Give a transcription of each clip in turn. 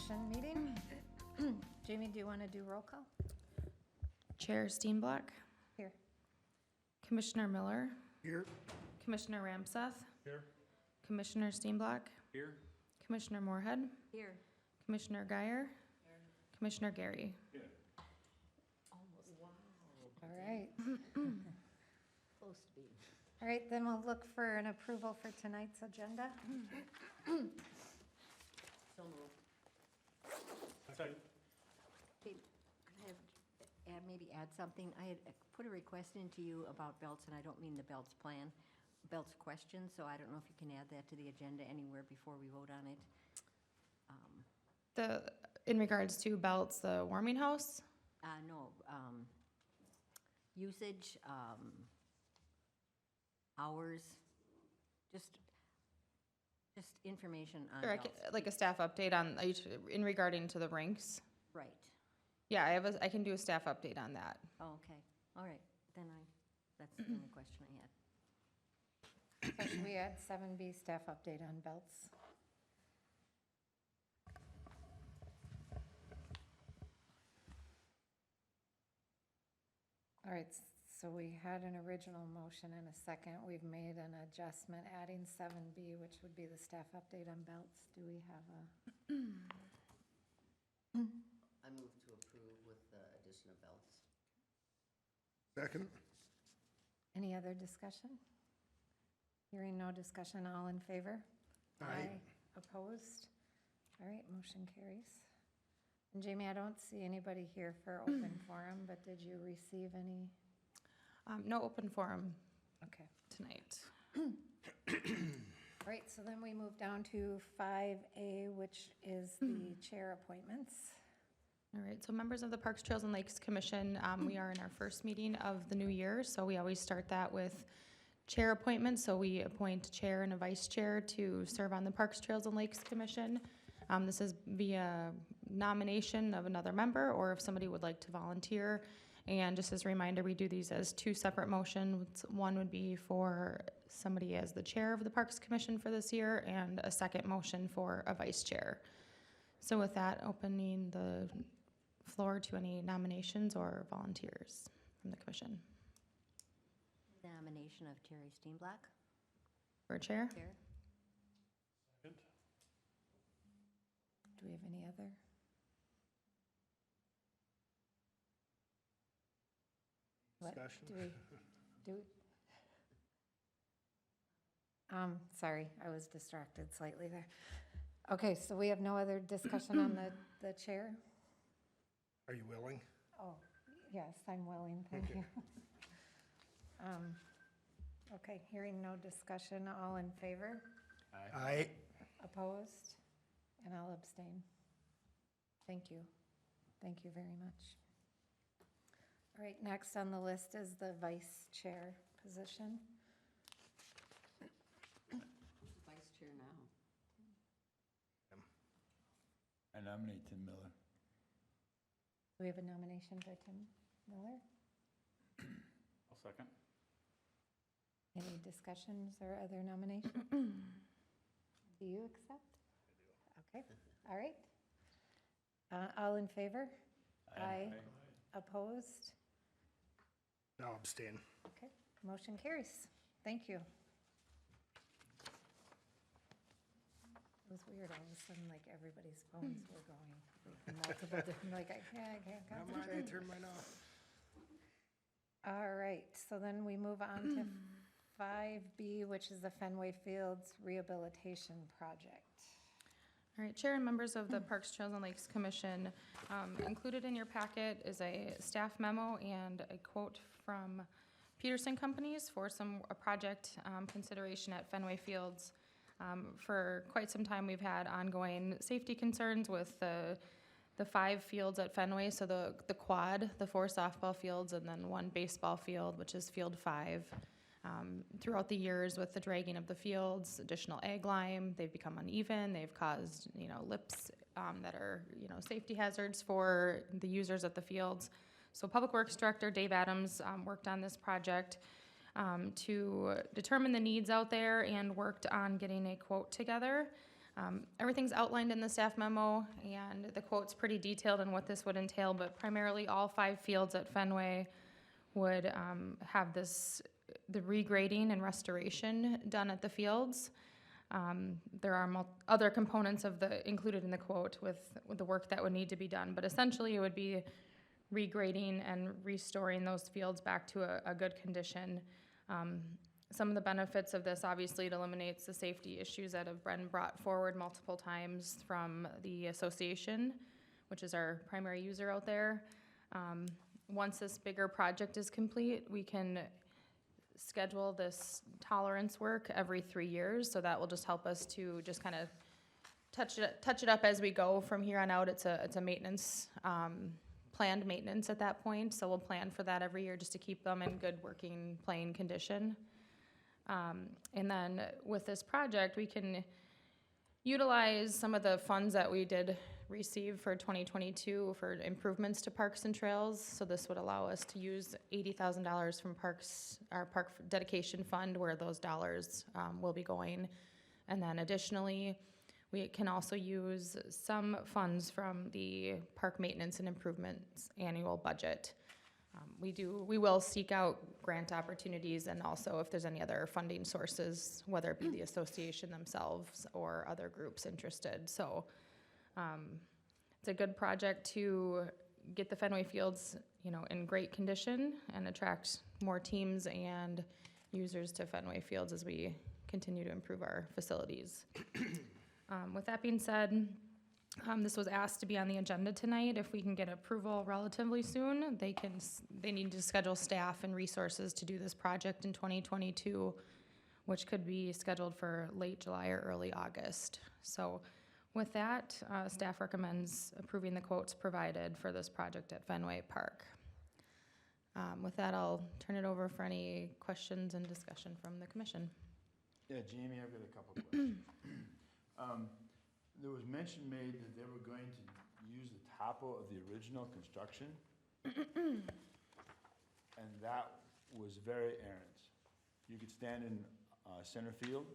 Commission meeting. Jamie, do you want to do roll call? Chair Steenblock, Here. Commissioner Miller, Here. Commissioner Ramseth, Here. Commissioner Steenblock, Here. Commissioner Moorhead, Here. Commissioner Geyer, Commissioner Gary. All right. Close to being. All right, then we'll look for an approval for tonight's agenda. So moved. Second. Okay, I have, maybe add something. I had put a request into you about belts, and I don't mean the belts plan, belts question, so I don't know if you can add that to the agenda anywhere before we vote on it. In regards to belts, the warming house, No, usage, hours, just information on or belts. like a staff update on, in regarding to the rinks. Right. Yeah, I can do a staff update on that. Oh, okay. All right. Then that's the only question I had. So should we add 7B staff update on belts? All right, so we had an original motion and a second. We've made an adjustment, adding 7B, which would be the staff update on belts. Do we have a? I move to approve with the addition of belts. Second. Any other discussion? Hearing no discussion, all in favor? Aye. Opposed? All right, motion carries. And Jamie, I don't see anybody here for open forum, but did you receive any? No open forum Okay. tonight. All right, so then we move down to 5A, which is the chair appointments. All right, so members of the Parks, Trails, and Lakes Commission, we are in our first meeting of the new year, so we always start that with chair appointments. So we appoint a chair and a vice chair to serve on the Parks, Trails, and Lakes Commission. This is via nomination of another member, or if somebody would like to volunteer. And just as a reminder, we do these as two separate motions. One would be for somebody as the chair of the Parks Commission for this year, and a second motion for a vice chair. So with that, opening the floor to any nominations or volunteers from the commission. Nomination of Terry Steenblock, For chair? Chair. Second. Do we have any other? What? Discussion. Sorry, I was distracted slightly there. Okay, so we have no other discussion on the chair? Are you willing? Oh, yes, I'm willing, thank you. Okay, hearing no discussion, all in favor? Aye. Opposed? And I'll abstain. Thank you. Thank you very much. All right, next on the list is the vice chair position. Vice Chair now. I nominate Tim Miller. Do we have a nomination for Tim Miller? I'll second. Any discussions or other nominations? Do you accept? Okay, all right. All in favor? Aye. Opposed? No, abstain. Okay, motion carries. Thank you. It was weird, all of a sudden, like, everybody's phones were going, like, multiple different, like, I can't Not mine, I concentrate. turned mine off. All right, so then we move on to 5B, which is the Fenway Fields Rehabilitation Project. All right, Chair and members of the Parks, Trails, and Lakes Commission, included in your packet is a staff memo and a quote from Peterson Companies for a project consideration at Fenway Fields. For quite some time, we've had ongoing safety concerns with the 5 fields at Fenway, so the quad, the 4 softball fields, and then 1 baseball field, which is Field 5. Throughout the years with the dragging of the fields, additional egg lime, they've become uneven. They've caused, lips that are, safety hazards for the users at the fields. So Public Works Director Dave Adams worked on this project to determine the needs out there and worked on getting a quote together. Everything's outlined in the staff memo, and the quote's pretty detailed on what this would entail, but primarily all 5 fields at Fenway would have the regrading and restoration done at the fields. There are other components included in the quote with the work that would need to be done, but essentially it would be regrading and restoring those fields back to a good condition. Some of the benefits of this, obviously, it eliminates the safety issues that have been brought forward multiple times from the association, which is our primary user out there. Once this bigger project is complete, we can schedule this tolerance work every 3 years, so that will just help us to just kind of touch it up as we go from here on out. It's a maintenance, planned maintenance at that point, so we'll plan for that every year just to keep them in good working, playing condition. And then with this project, we can utilize some of the funds that we did receive for 2022 for improvements to parks and trails. So this would allow us to use $80,000 from our park dedication fund, where those dollars will be going. And then additionally, we can also use some funds from the park maintenance and improvements annual budget. We will seek out grant opportunities, and also if there's any other funding sources, whether it be the association themselves or other groups interested. So it's a good project to get the Fenway Fields, in great condition and attract more teams and users to Fenway Fields as we continue to improve our facilities. With that being said, this was asked to be on the agenda tonight. If we can get approval relatively soon, they need to schedule staff and resources to do this project in 2022, which could be scheduled for late July or early August. So with that, staff recommends approving the quotes provided for this project at Fenway Park. With that, I'll turn it over for any questions and discussion from the commission. Yeah, Jamie, I've got a couple questions. There was mention made that they were going to use the topo of the original construction. And that was very errant. You could stand in center field,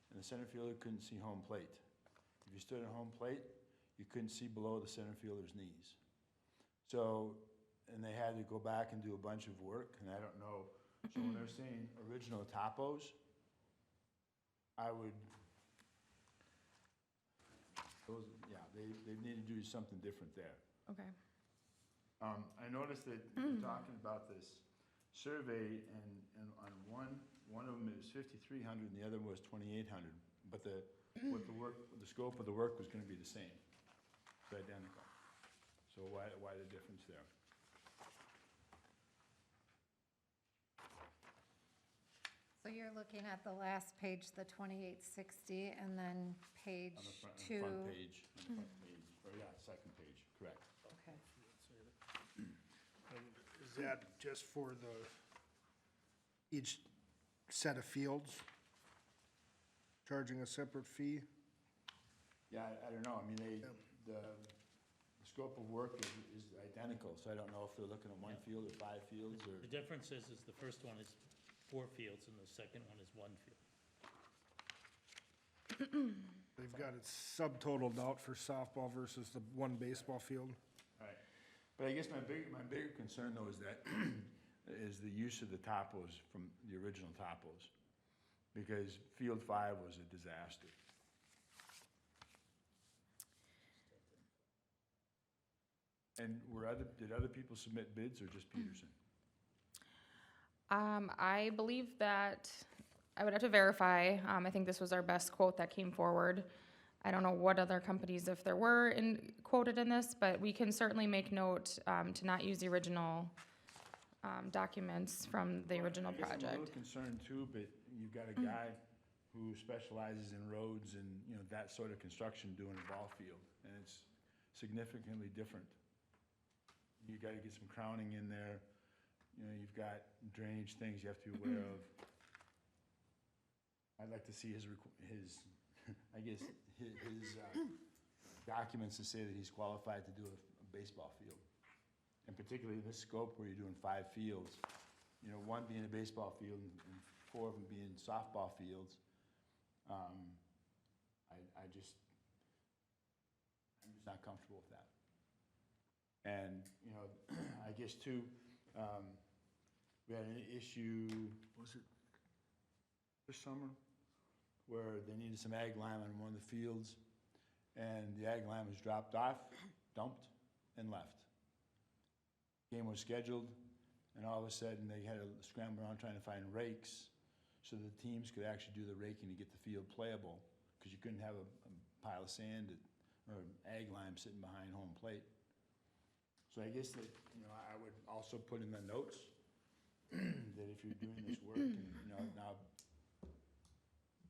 and the center fielder couldn't see home plate. If you stood at home plate, you couldn't see below the center fielder's knees. So, and they had to go back and do a bunch of work, and I don't know. So when they're saying original topos, they need to do something different there. Okay. I noticed that you're talking about this survey, and on one of them it was 5,300 and the other was 2,800. But the scope of the work was going to be the same. It's identical. So why the difference there? So you're looking at the last page, the 2860, and then page On the front 2. page, or second page, correct. Okay. Is that just for each set of fields? Charging a separate fee? Yeah, I don't know. I mean, the scope of work is identical, so I don't know if they're looking at one field or 5 fields or. The difference is the first one is 4 fields and the second one is 1 field. They've got it subtotaled out for softball versus the one baseball field. Right. But I guess my bigger concern though is that, is the use of the topos from the original topos. Because Field 5 was a disaster. And did other people submit bids or just Peterson? I believe that, I would have to verify, I think this was our best quote that came forward. I don't know what other companies, if there were quoted in this, but we can certainly make note to not use the original documents from the original I guess I'm a project. little concerned too, but you've got a guy who specializes in roads and, that sort of construction doing a ball field, and it's significantly different. You gotta get some crowning in there, you've got drainage things you have to be aware of. I'd like to see his documents to say that he's qualified to do a baseball field. And particularly this scope where you're doing 5 fields, 1 being a baseball field and 4 of them being softball fields. I'm just not comfortable with that. And, you know, I guess too, we had an issue, was it this summer? Where they needed some ag lime on one of the fields, and the ag lime was dropped off, dumped, and left. Game was scheduled, and all of a sudden, they had to scramble around trying to find rakes so the teams could actually do the raking to get the field playable, because you couldn't have a pile of sand or ag lime sitting behind home plate. So I guess that, you know, I would also put in the notes that if you're doing this work, and, you know, now,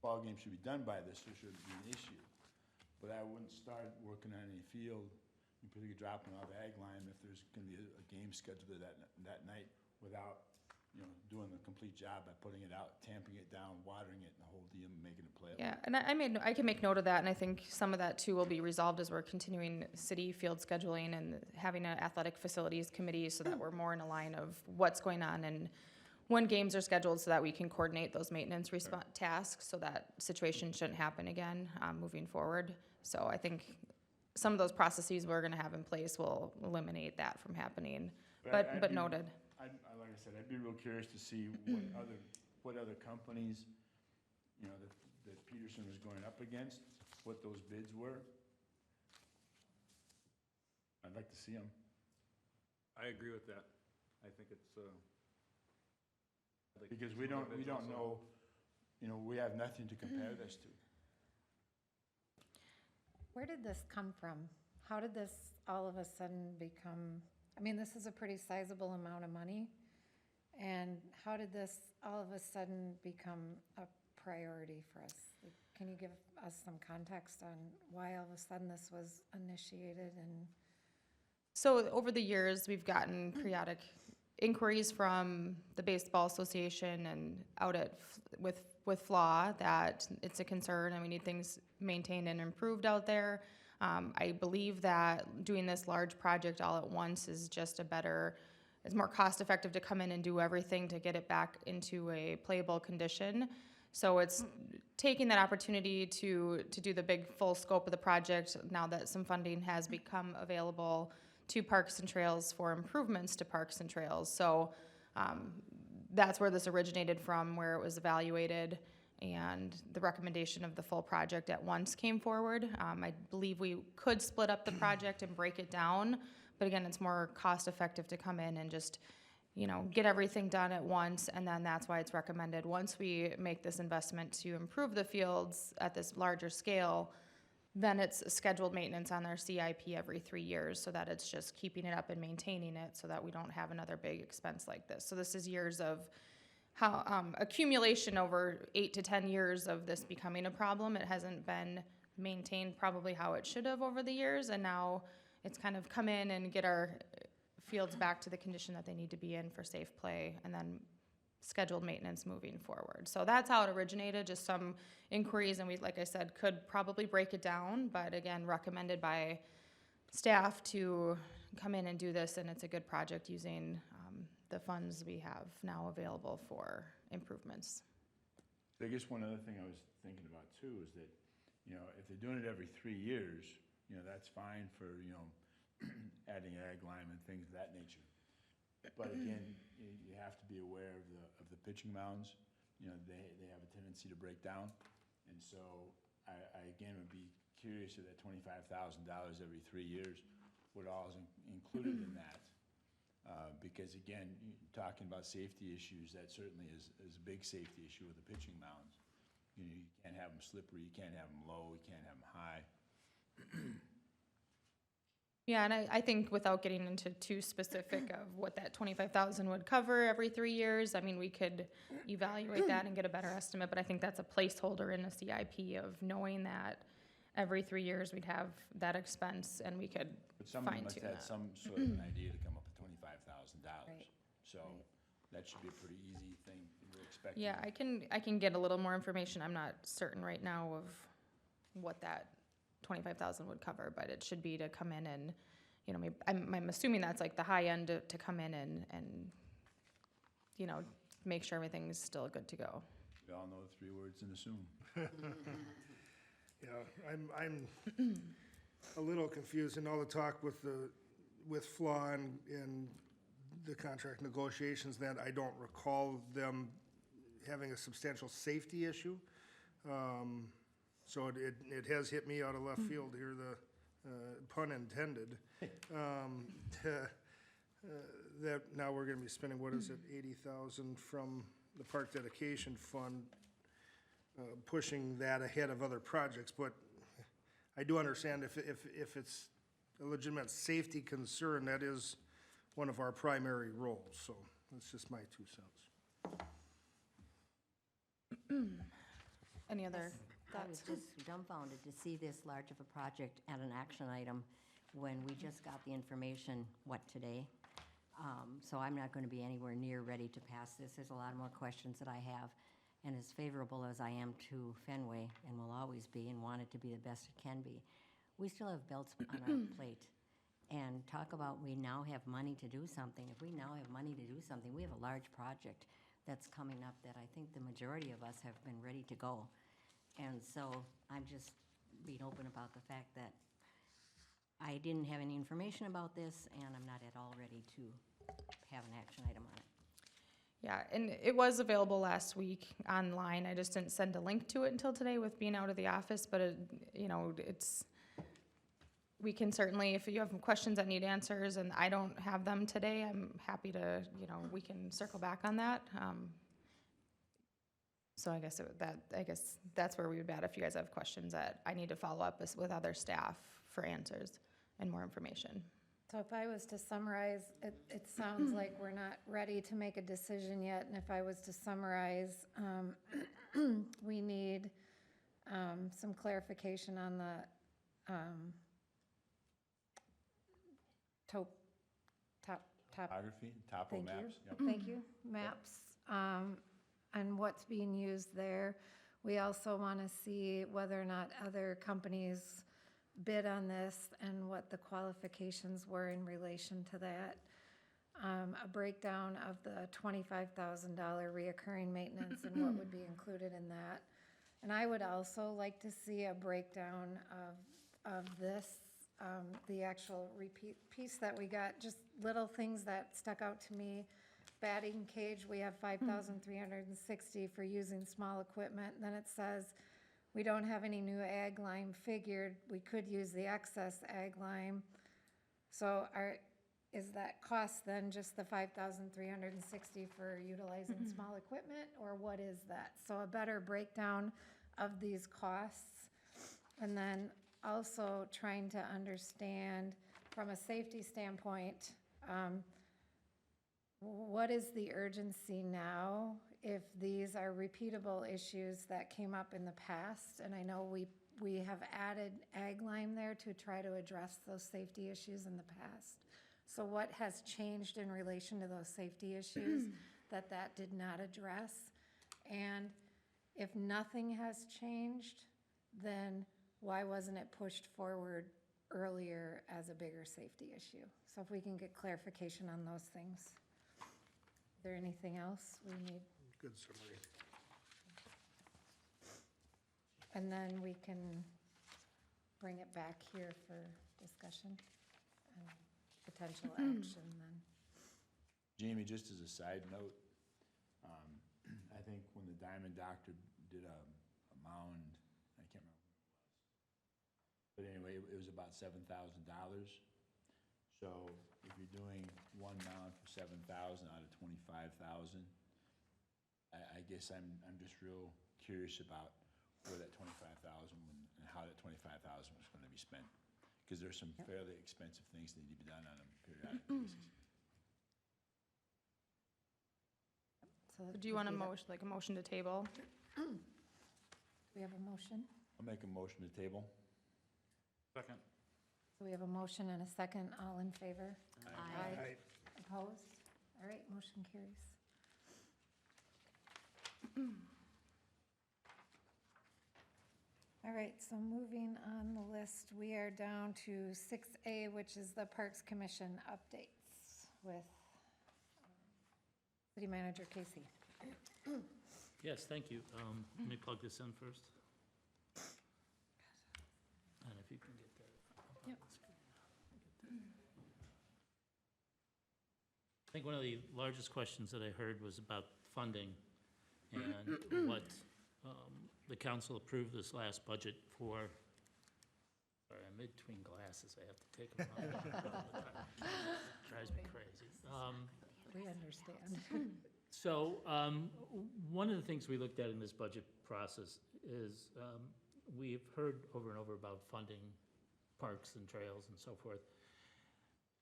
ball game should be done by this, there shouldn't be an issue. But I wouldn't start working on any field, in particular dropping off ag lime, if there's gonna be a game scheduled that night without, you know, doing the complete job by putting it out, tamping it down, watering it, and the whole deal, and making it playable. Yeah, and I can make note of that, and I think some of that too will be resolved as we're continuing city field scheduling and having an athletic facilities committee so that we're more in a line of what's going on and when games are scheduled so that we can coordinate those maintenance tasks so that situation shouldn't happen again, moving forward. So I think some of those processes we're gonna have in place will eliminate that from happening, I'd but be- noted. Like I said, I'd be real curious to see what other companies, you know, that Peterson was going up against, what those bids were. I'd like to see them. I agree with that. I think it's, I'd like to Because see we some don't, other we bids don't also. know, you know, we have nothing to compare this to. Where did this come from? How did this all of a sudden become, I mean, this is a pretty sizable amount of money. And how did this all of a sudden become a priority for us? Like, can you give us some context on why all of a sudden this was initiated and? So over the years, we've gotten periodic inquiries from the Baseball Association and out at, with FLAW that it's a concern and we need things maintained and improved out there. I believe that doing this large project all at once is just it's more cost effective to come in and do everything to get it back into a playable condition. So it's taking that opportunity to do the big full scope of the project now that some funding has become available to Parks and Trails for improvements to Parks and Trails. So that's where this originated from, where it was evaluated and the recommendation of the full project at once came forward. I believe we could split up the project and break it down, but again, it's more cost effective to come in and just, you know, get everything done at once, and then that's why it's recommended, once we make this investment to improve the fields at this larger scale, then it's scheduled maintenance on their CIP every 3 years, so that it's just keeping it up and maintaining it so that we don't have another big expense like this. So this is years of accumulation over 8 to 10 years of this becoming a problem. It hasn't been maintained probably how it should have over the years, and now it's kind of come in and get our fields back to the condition that they need to be in for safe play, and then scheduled maintenance moving forward. So that's how it originated, just some inquiries, and we, like I said, could probably break it down, but again, recommended by staff to come in and do this, and it's a good project using the funds we have now available for improvements. So I guess one other thing I was thinking about too is that, you know, if they're doing it every 3 years, you know, that's fine for, you know, adding ag lime and things of that nature. But again, you have to be aware of the pitching mounds. You know, they have a tendency to break down. And so I again would be curious if that $25,000 every 3 years, what all is included in that. Because again, talking about safety issues, that certainly is a big safety issue with the pitching mounds. You know, you can't have them slippery, you can't have them low, you can't have them high. Yeah, and I think without getting into too specific of what that 25,000 would cover every 3 years, I mean, we could evaluate that and get a better estimate, but I think that's a placeholder in the CIP of knowing that every 3 years we'd have that expense and we could But somebody fine must tune have that. some sort of an idea to come up with $25,000. Right, So right. that should be a pretty easy thing we're expecting. Yeah, I can get a little more information. I'm not certain right now of what that 25,000 would cover, but it should be to come in and, you know, maybe, I'm assuming that's like the high end to come in and, you know, make sure everything's still good to go. We all know the 3 words and assume. Yeah, I'm a little confused in all the talk with Flaw and the contract negotiations, that I don't recall them having a substantial safety issue. So it has hit me out of left field here, the pun intended. That now we're gonna be spending, what is it, 80,000 from the park dedication fund, pushing that ahead of other projects, but I do understand if it's a legitimate safety concern, that is one of our primary roles, so that's just my 2 cents. Any other I was thoughts? just dumbfounded to see this large of a project and an action item when we just got the information, today? So I'm not going to be anywhere near ready to pass this. There's a lot more questions that I have. And as favorable as I am to Fenway, and will always be, and want it to be the best it can be, we still have belts on our plate. And talk about we now have money to do something. If we now have money to do something, we have a large project that's coming up that I think the majority of us have been ready to go. And so I'm just being open about the fact that I didn't have any information about this, and I'm not at all ready to have an action item on it. Yeah, and it was available last week online. I just didn't send a link to it until today with being out of the office, but we can certainly, if you have questions that need answers and I don't have them today, I'm happy to, we can circle back on that. So I guess that's where we would be at if you guys have questions that I need to follow up with other staff for answers and more information. So if I was to summarize, it sounds like we're not ready to make a decision yet, and if I was to summarize, we need some clarification on the Topography, topo Thank you. maps. Yep. Thank you, maps, and what's being used there. We also want to see whether or not other companies bid on this and what the qualifications were in relation to that. A breakdown of the $25,000 reoccurring maintenance and what would be included in that. And I would also like to see a breakdown of this, the actual repeat piece that we got, just little things that stuck out to me. Batting cage, we have 5,360 for using small equipment. Then it says, we don't have any new ag lime figured. We could use the excess ag lime. So is that cost then just the 5,360 for utilizing small equipment, or what is that? So a better breakdown of these costs. And then also trying to understand from a safety standpoint, what is the urgency now if these are repeatable issues that came up in the past? And I know we have added ag lime there to try to address those safety issues in the past. So what has changed in relation to those safety issues that did not address? And if nothing has changed, then why wasn't it pushed forward earlier as a bigger safety issue? So if we can get clarification on those things. Is there anything else we need? Good summary. And then we can bring it back here for discussion and potential action then. Jamie, just as a side note, I think when the Diamond Doctor did a mound, I can't remember what it was. But anyway, it was about $7,000. So if you're doing one mound for 7,000 out of 25,000, I guess I'm just real curious about where that 25,000 and how that 25,000 was going to be spent. Because there's some fairly expensive things that need to be done on a periodic basis. So Do you want a motion to table? Do we have a motion? I'll make a motion to table. Second. So we have a motion and a second. All in favor? Aye. Opposed? All right, motion carries. All right, so moving on the list, we are down to 6A, which is the Parks Commission updates with City Manager Casey. Yes, thank you. Let me plug this in first. think one of the largest questions that I heard was about funding and what the council approved this last budget for. Sorry, I'm in between glasses, I have to take them off. Drives me crazy. We understand. So, one of the things we looked at in this budget process is, we've heard over and over about funding parks and trails and so forth.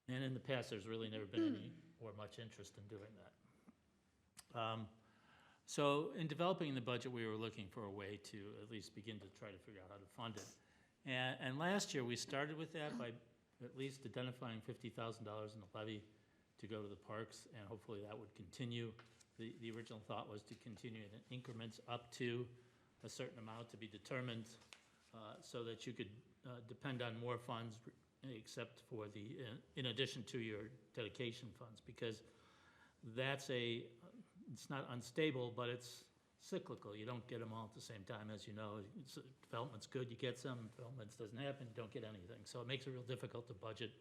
And in the past, there's really never been any or much interest in doing that. So in developing the budget, we were looking for a way to at least begin to try to figure out how to fund it. And last year, we started with that by at least identifying $50,000 in the levy to go to the parks, and hopefully that would continue. The original thought was to continue in increments up to a certain amount to be determined, so that you could depend on more funds except for in addition to your dedication funds, because that's it's not unstable, but it's cyclical. You don't get them all at the same time, as you know. Development's good, you get some. Development doesn't happen, you don't get anything. So it makes it real difficult to budget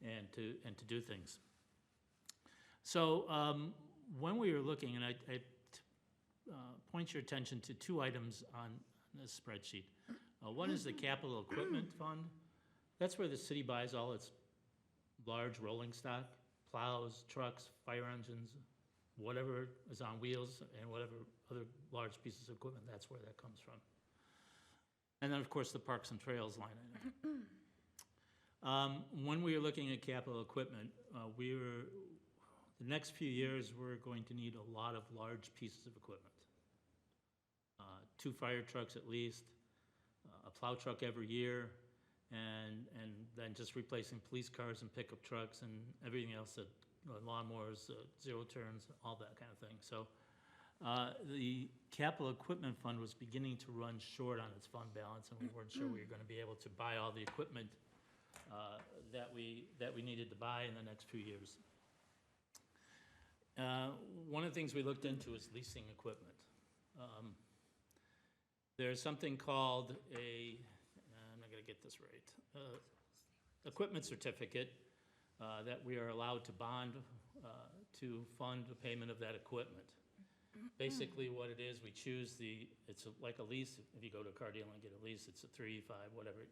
and to do things. So when we were looking, and I point your attention to two items on this spreadsheet. One is the capital equipment fund. That's where the city buys all its large rolling stock, plows, trucks, fire engines, whatever is on wheels, and whatever other large pieces of equipment, that's where that comes from. And then, of course, the parks and trails line item. When we were looking at capital equipment, the next few years, we're going to need a lot of large pieces of equipment. 2 fire trucks at least, a plow truck every year, and then just replacing police cars and pickup trucks and everything else, that lawnmowers, zero turns, all that kind of thing. So the capital equipment fund was beginning to run short on its fund balance, and we weren't sure we were going to be able to buy all the equipment that we needed to buy in the next few years. One of the things we looked into is leasing equipment. There's something called I'm not going to get this right, equipment certificate that we are allowed to bond to fund the payment of that equipment. Basically what it is, we choose it's like a lease. If you go to a car dealer and get a lease, it's a 3, 5, whatever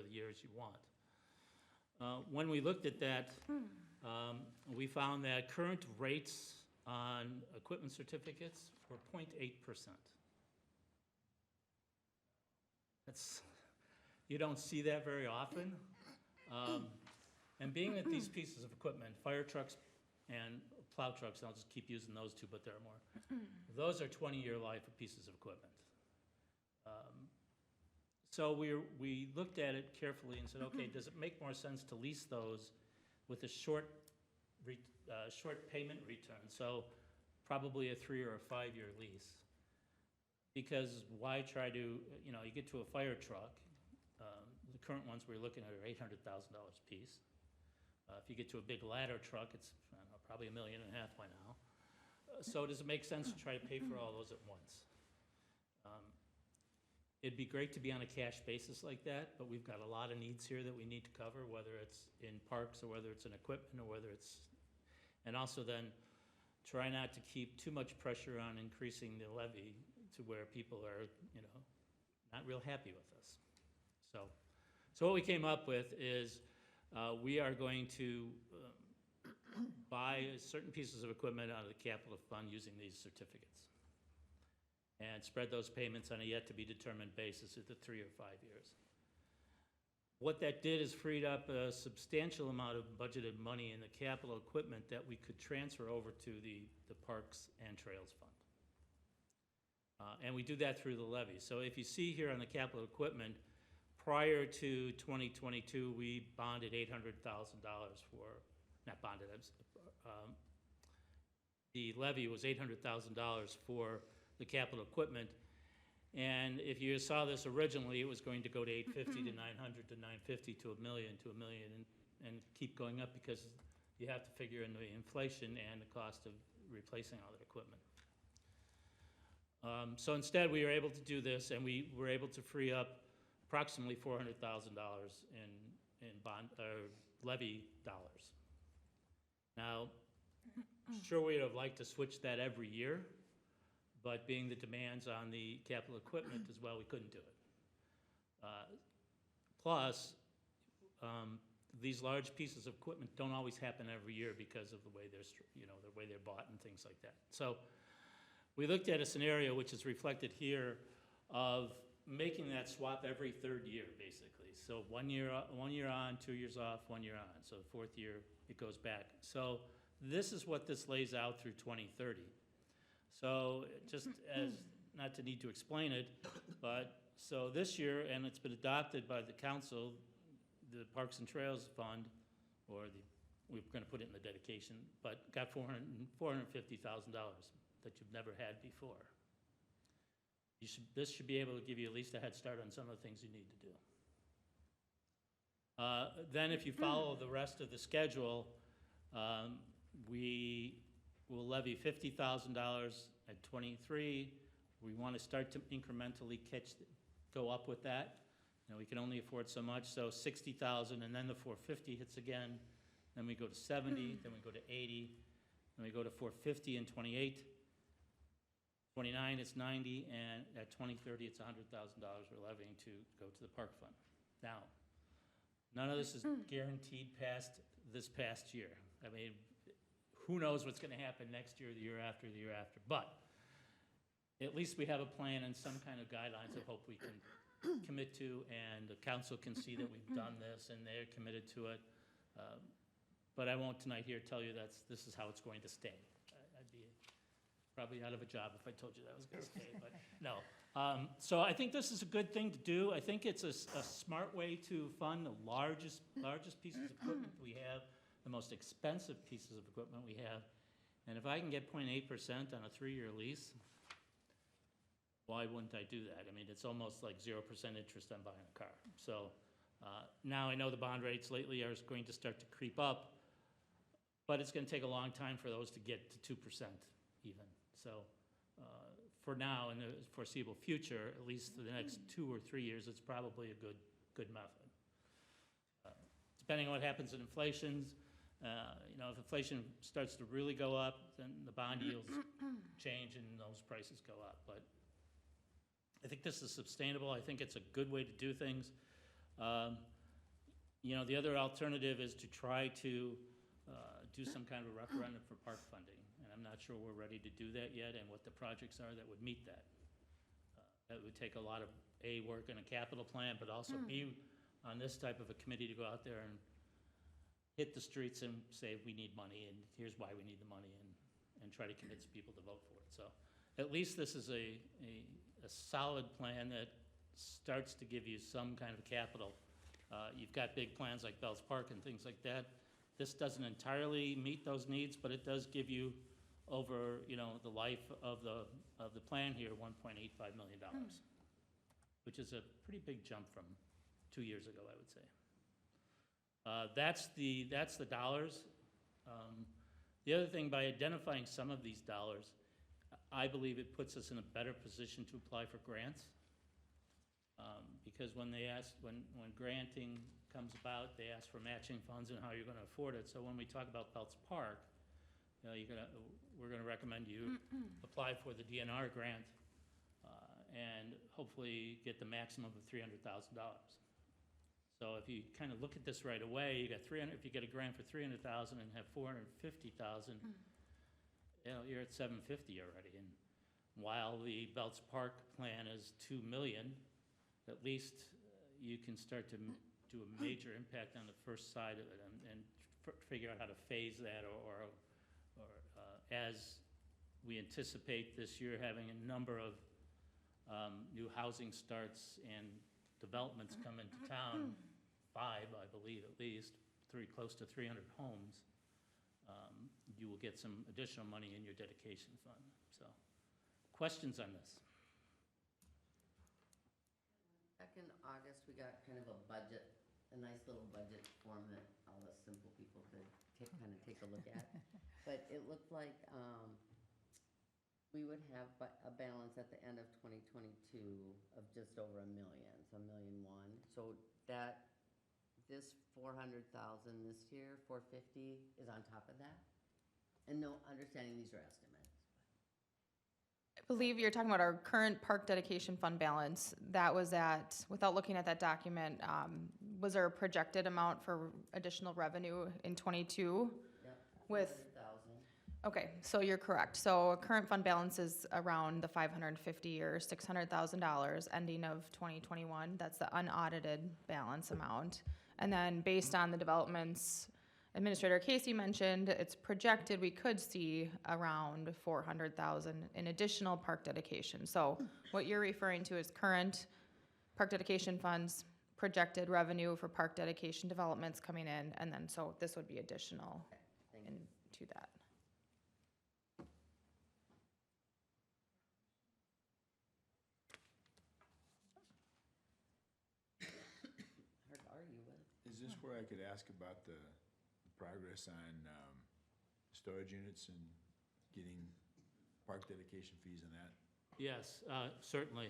the years you want. When we looked at that, we found that current rates on equipment certificates were 0.8%. You don't see that very often. And being that these pieces of equipment, fire trucks and plow trucks, I'll just keep using those two, but there are more. Those are 20-year life of pieces of equipment. So we looked at it carefully and said, okay, does it make more sense to lease those with a short payment return? So probably a 3 or a 5-year lease. Because why try to, you get to a fire truck, the current ones we're looking at are $800,000 a piece. If you get to a big ladder truck, it's probably $1.5 million by now. So does it make sense to try to pay for all those at once? It'd be great to be on a cash basis like that, but we've got a lot of needs here that we need to cover, whether it's in parks or whether it's in equipment or whether it's, and also then try not to keep too much pressure on increasing the levy to where people are, not real happy with us. So what we came up with is we are going to buy certain pieces of equipment out of the capital fund using these certificates and spread those payments on a yet-to-be-determined basis at the 3 or 5 years. What that did is freed up a substantial amount of budgeted money in the capital equipment that we could transfer over to the Parks and Trails Fund. And we do that through the levy. So if you see here on the capital equipment, prior to 2022, we bonded $800,000 not bonded, the levy was $800,000 for the capital equipment. And if you saw this originally, it was going to go to 850 to 900 to 950 to $1 million and keep going up, because you have to figure in the inflation and the cost of replacing all that equipment. So instead, we were able to do this, and we were able to free up approximately $400,000 in bond or levy dollars. Now, sure, we'd have liked to switch that every year, but being the demands on the capital equipment as well, we couldn't do it. Plus, these large pieces of equipment don't always happen every year because of the way they're, the way they're bought and things like that. So we looked at a scenario which is reflected here of making that swap every third year, basically. So 1 year on, 2 years off, 1 year on. So the fourth year, it goes back. So this is what this lays out through 2030. So just as, not to need to explain it, but so this year, and it's been adopted by the council, the Parks and Trails Fund, or we're gonna put it in the dedication, but got $450,000 that you've never had before. This should be able to give you at least a head start on some of the things you need to do. Then if you follow the rest of the schedule, we will levy $50,000 at 23. We want to start to incrementally go up with that. We can only afford so much, so 60,000, and then the 450 hits again. Then we go to 70, then we go to 80, then we go to 450 in 28. 29, it's 90, and at 2030, it's $100,000 we're levying to go to the park fund. Now, none of this is guaranteed past this past year. I mean, who knows what's going to happen next year, the year after, the year after. But at least we have a plan and some kind of guidelines I hope we can commit to, and the council can see that we've done this and they're committed to it. But I won't tonight here tell you this is how it's going to stay. I'd be probably out of a job if I told you that was going to stay, but no. So I think this is a good thing to do. I think it's a smart way to fund the largest pieces of equipment we have, the most expensive pieces of equipment we have. And if I can get 0.8% on a 3-year lease, why wouldn't I do that? I mean, it's almost like 0% interest on buying a car. So now I know the bond rates lately are going to start to creep up, but it's going to take a long time for those to get to 2% even. So for now, in the foreseeable future, at least for the next 2 or 3 years, it's probably a good method. Depending on what happens in inflation, if inflation starts to really go up, then the bond yields change and those prices go up. But I think this is sustainable. I think it's a good way to do things. The other alternative is to try to do some kind of a referendum for park funding. And I'm not sure we're ready to do that yet and what the projects are that would meet that. That would take a lot of work and a capital plan, but also be on this type of a committee to go out there and hit the streets and say we need money and here's why we need the money, and try to convince people to vote for it. So at least this is a solid plan that starts to give you some kind of capital. You've got big plans like Bell's Park and things like that. This doesn't entirely meet those needs, but it does give you over the life of the plan here $1.85 million, which is a pretty big jump from 2 years ago, I would say. That's the dollars. The other thing, by identifying some of these dollars, I believe it puts us in a better position to apply for grants. Because when granting comes about, they ask for matching funds and how you're going to afford it. So when we talk about Belts Park, we're going to recommend you apply for the DNR grant and hopefully get the maximum of $300,000. So if you kind of look at this right away, you got if you get a grant for $300,000 and have $450,000, you're at $750,000 already. And while the Belts Park plan is $2 million, at least you can start to do a major impact on the first side of it and figure out how to phase that, or as we anticipate this year having a number of new housing starts and developments come into town, 5, I believe at least, close to 300 homes, you will get some additional money in your dedication fund. So, questions on this? Back in August, we got kind of a budget, a nice little budget form that all the simple people could kind of take a look at. But it looked like we would have a balance at the end of 2022 of just over $1 million, so $1.1 million. So that this 400,000 this year, 450 is on top of that? And no, understanding these are estimates. I believe you're talking about our current park dedication fund balance. That was at, without looking at that document, was there a projected amount for additional revenue in '22? Yep. With- 400,000. Okay, so you're correct. So current fund balance is around the $550 or $600,000 ending of 2021. That's the unaudited balance amount. And then based on the developments Administrator Casey mentioned, it's projected we could see around 400,000 in additional park dedication. So what you're referring to is current park dedication funds, projected revenue for park dedication developments coming in, and then so this would be additional Thank you. into that. Hard to argue with. Is this where I could ask about the progress on storage units and getting park dedication fees on that? Yes, certainly.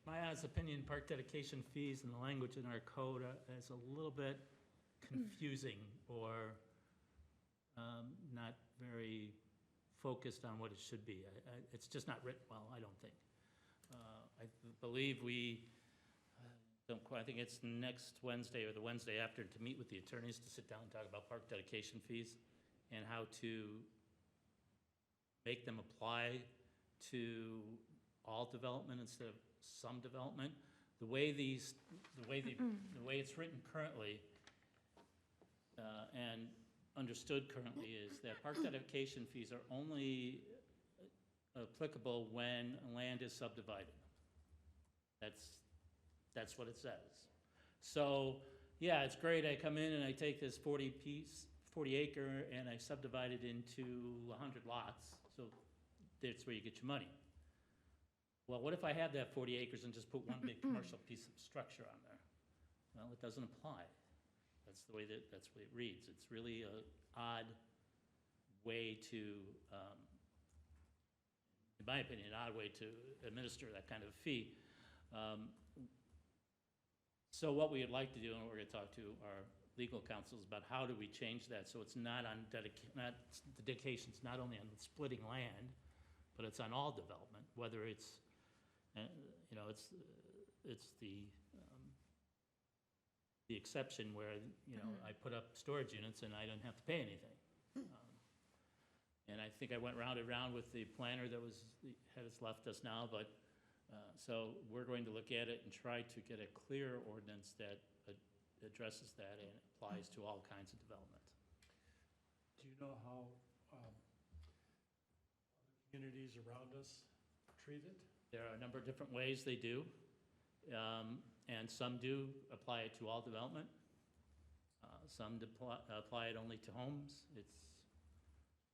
My honest opinion, park dedication fees and the language in our code is a little bit confusing or not very focused on what it should be. It's just not written well, I don't think. I believe I think it's next Wednesday or the Wednesday after to meet with the attorneys to sit down and talk about park dedication fees and how to make them apply to all development instead of some development. The way it's written currently and understood currently is that park dedication fees are only applicable when land is subdivided. That's what it says. So, yeah, it's great, I come in and I take this 40 acre and I subdivide it into 100 lots, so that's where you get your money. Well, what if I had that 40 acres and just put one big commercial piece of structure on there? Well, it doesn't apply. That's the way it reads. It's really an odd way to, in my opinion, an odd way to administer that kind of fee. So what we would like to do, and we're going to talk to our legal counsels about how do we change that so it's not on the dedication's not only on splitting land, but it's on all development, whether it's, it's the exception where, I put up storage units and I don't have to pay anything. And I think I went round and round with the planner that has left us now, but so we're going to look at it and try to get a clear ordinance that addresses that and applies to all kinds of development. Do you know how other communities around us treat it? There are a number of different ways they do, and some do apply it to all development. Some apply it only to homes.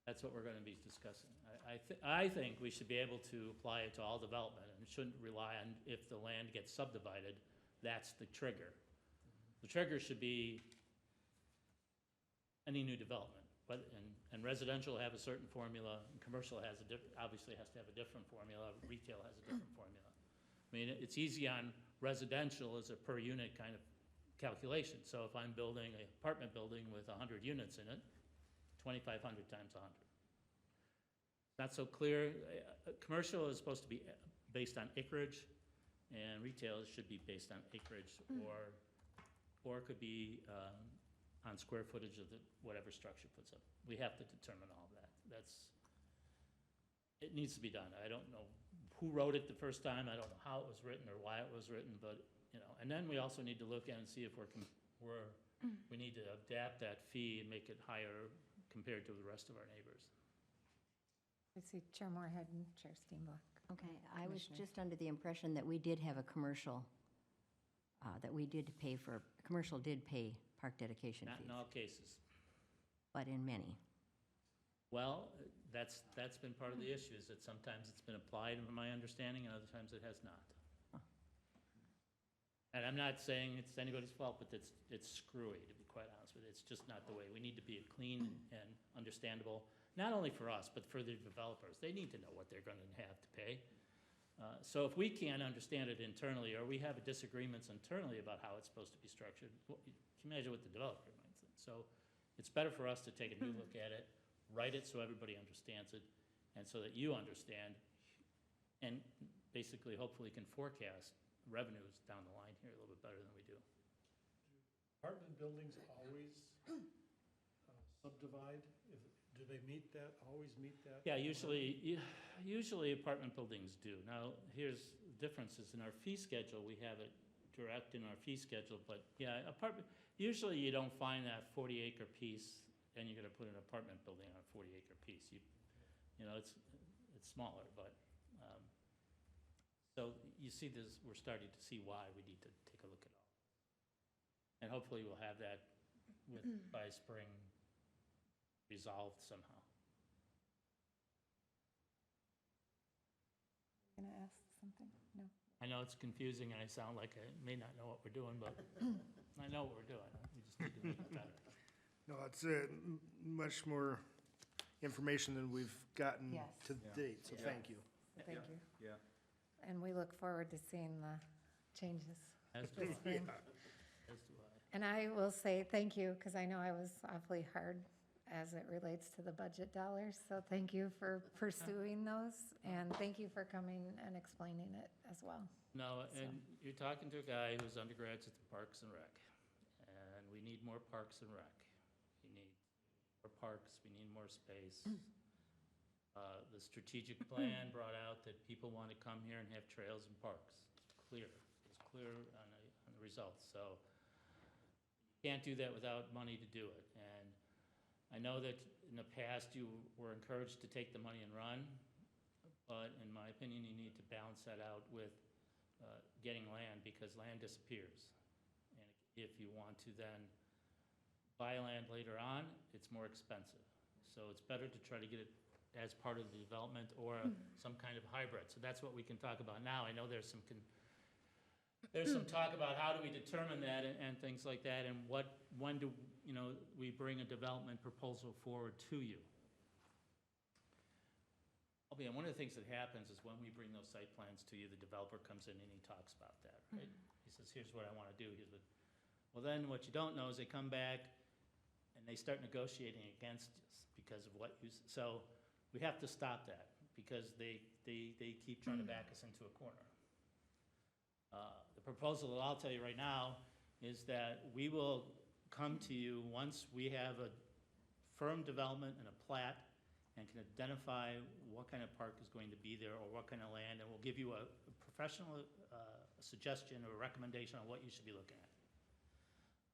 That's what we're going to be discussing. I think we should be able to apply it to all development and shouldn't rely on if the land gets subdivided, that's the trigger. The trigger should be any new development, and residential have a certain formula, and commercial obviously has to have a different formula, retail has a different formula. I mean, it's easy on residential as a per unit kind of calculation. So if I'm building an apartment building with 100 units in it, 2,500 times 100. Not so clear. Commercial is supposed to be based on acreage, and retail should be based on acreage, or it could be on square footage of whatever structure puts up. We have to determine all of that. It needs to be done. I don't know who wrote it the first time. I don't know how it was written or why it was written, but, and then we also need to look at and see if we need to adapt that fee and make it higher compared to the rest of our neighbors. I see Chair Moorhead and Chair Steenbach. Okay, I was Commissioner. just under the impression that we did have a commercial, commercial did pay park dedication Not fees, in all cases. but in many. Well, that's been part of the issue, is that sometimes it's been applied, from my understanding, and other times it has not. And I'm not saying it's anybody's fault, but it's screwy, to be quite honest with you. It's just not the way. We need to be clean and understandable, not only for us, but for the developers. They need to know what they're going to have to pay. So if we can't understand it internally, or we have disagreements internally about how it's supposed to be structured, can you imagine what the developer might think? So it's better for us to take a new look at it, write it so everybody understands it, and so that you understand, and basically, hopefully can forecast revenues down the line here a little bit better than we do. Apartment buildings always subdivide? Do they meet that, always meet that? Yeah, usually apartment buildings do. Now, here's the differences. In our fee schedule, we have it direct in our fee schedule, but yeah, usually you don't find that 40-acre piece, and you're gonna put an apartment building on a 40-acre piece. You know, it's smaller, but, so you see this, we're starting to see why we need to take a look at all. And hopefully we'll have that by spring resolved somehow. Gonna ask something? No. I know it's confusing and I sound like I may not know what we're doing, but I know what we're doing. We just need to make it better. No, it's much more information than we've gotten Yes. to date, so Yeah. thank you. Thank you. Yeah. And we look forward to seeing the changes As do this I. spring. As do I. And I will say thank you, because I know I was awfully hard as it relates to the budget dollars. So thank you for pursuing those, and thank you for coming and explaining it as well. No, and you're talking to a guy who's undergraduate at the Parks and Rec, and we need more Parks and Rec. We need more parks, we need more space. The strategic plan brought out that people want to come here and have trails and parks. It's clear on the results, so you can't do that without money to do it. And I know that in the past you were encouraged to take the money and run, but in my opinion, you need to balance that out with getting land, because land disappears. And if you want to then buy land later on, it's more expensive. So it's better to try to get it as part of the development or some kind of hybrid. So that's what we can talk about now. I know there's some talk about how do we determine that and things like that, and when do, we bring a development proposal forward to you. And one of the things that happens is when we bring those site plans to you, the developer comes in and he talks about that, right? He says, here's what I want to do, well, then what you don't know is they come back and they start negotiating against us because of what you, so we have to stop that, because they keep trying to back us into a corner. The proposal that I'll tell you right now is that we will come to you once we have a firm development and a plat and can identify what kind of park is going to be there or what kind of land, and we'll give you a professional suggestion or a recommendation on what you should be looking at.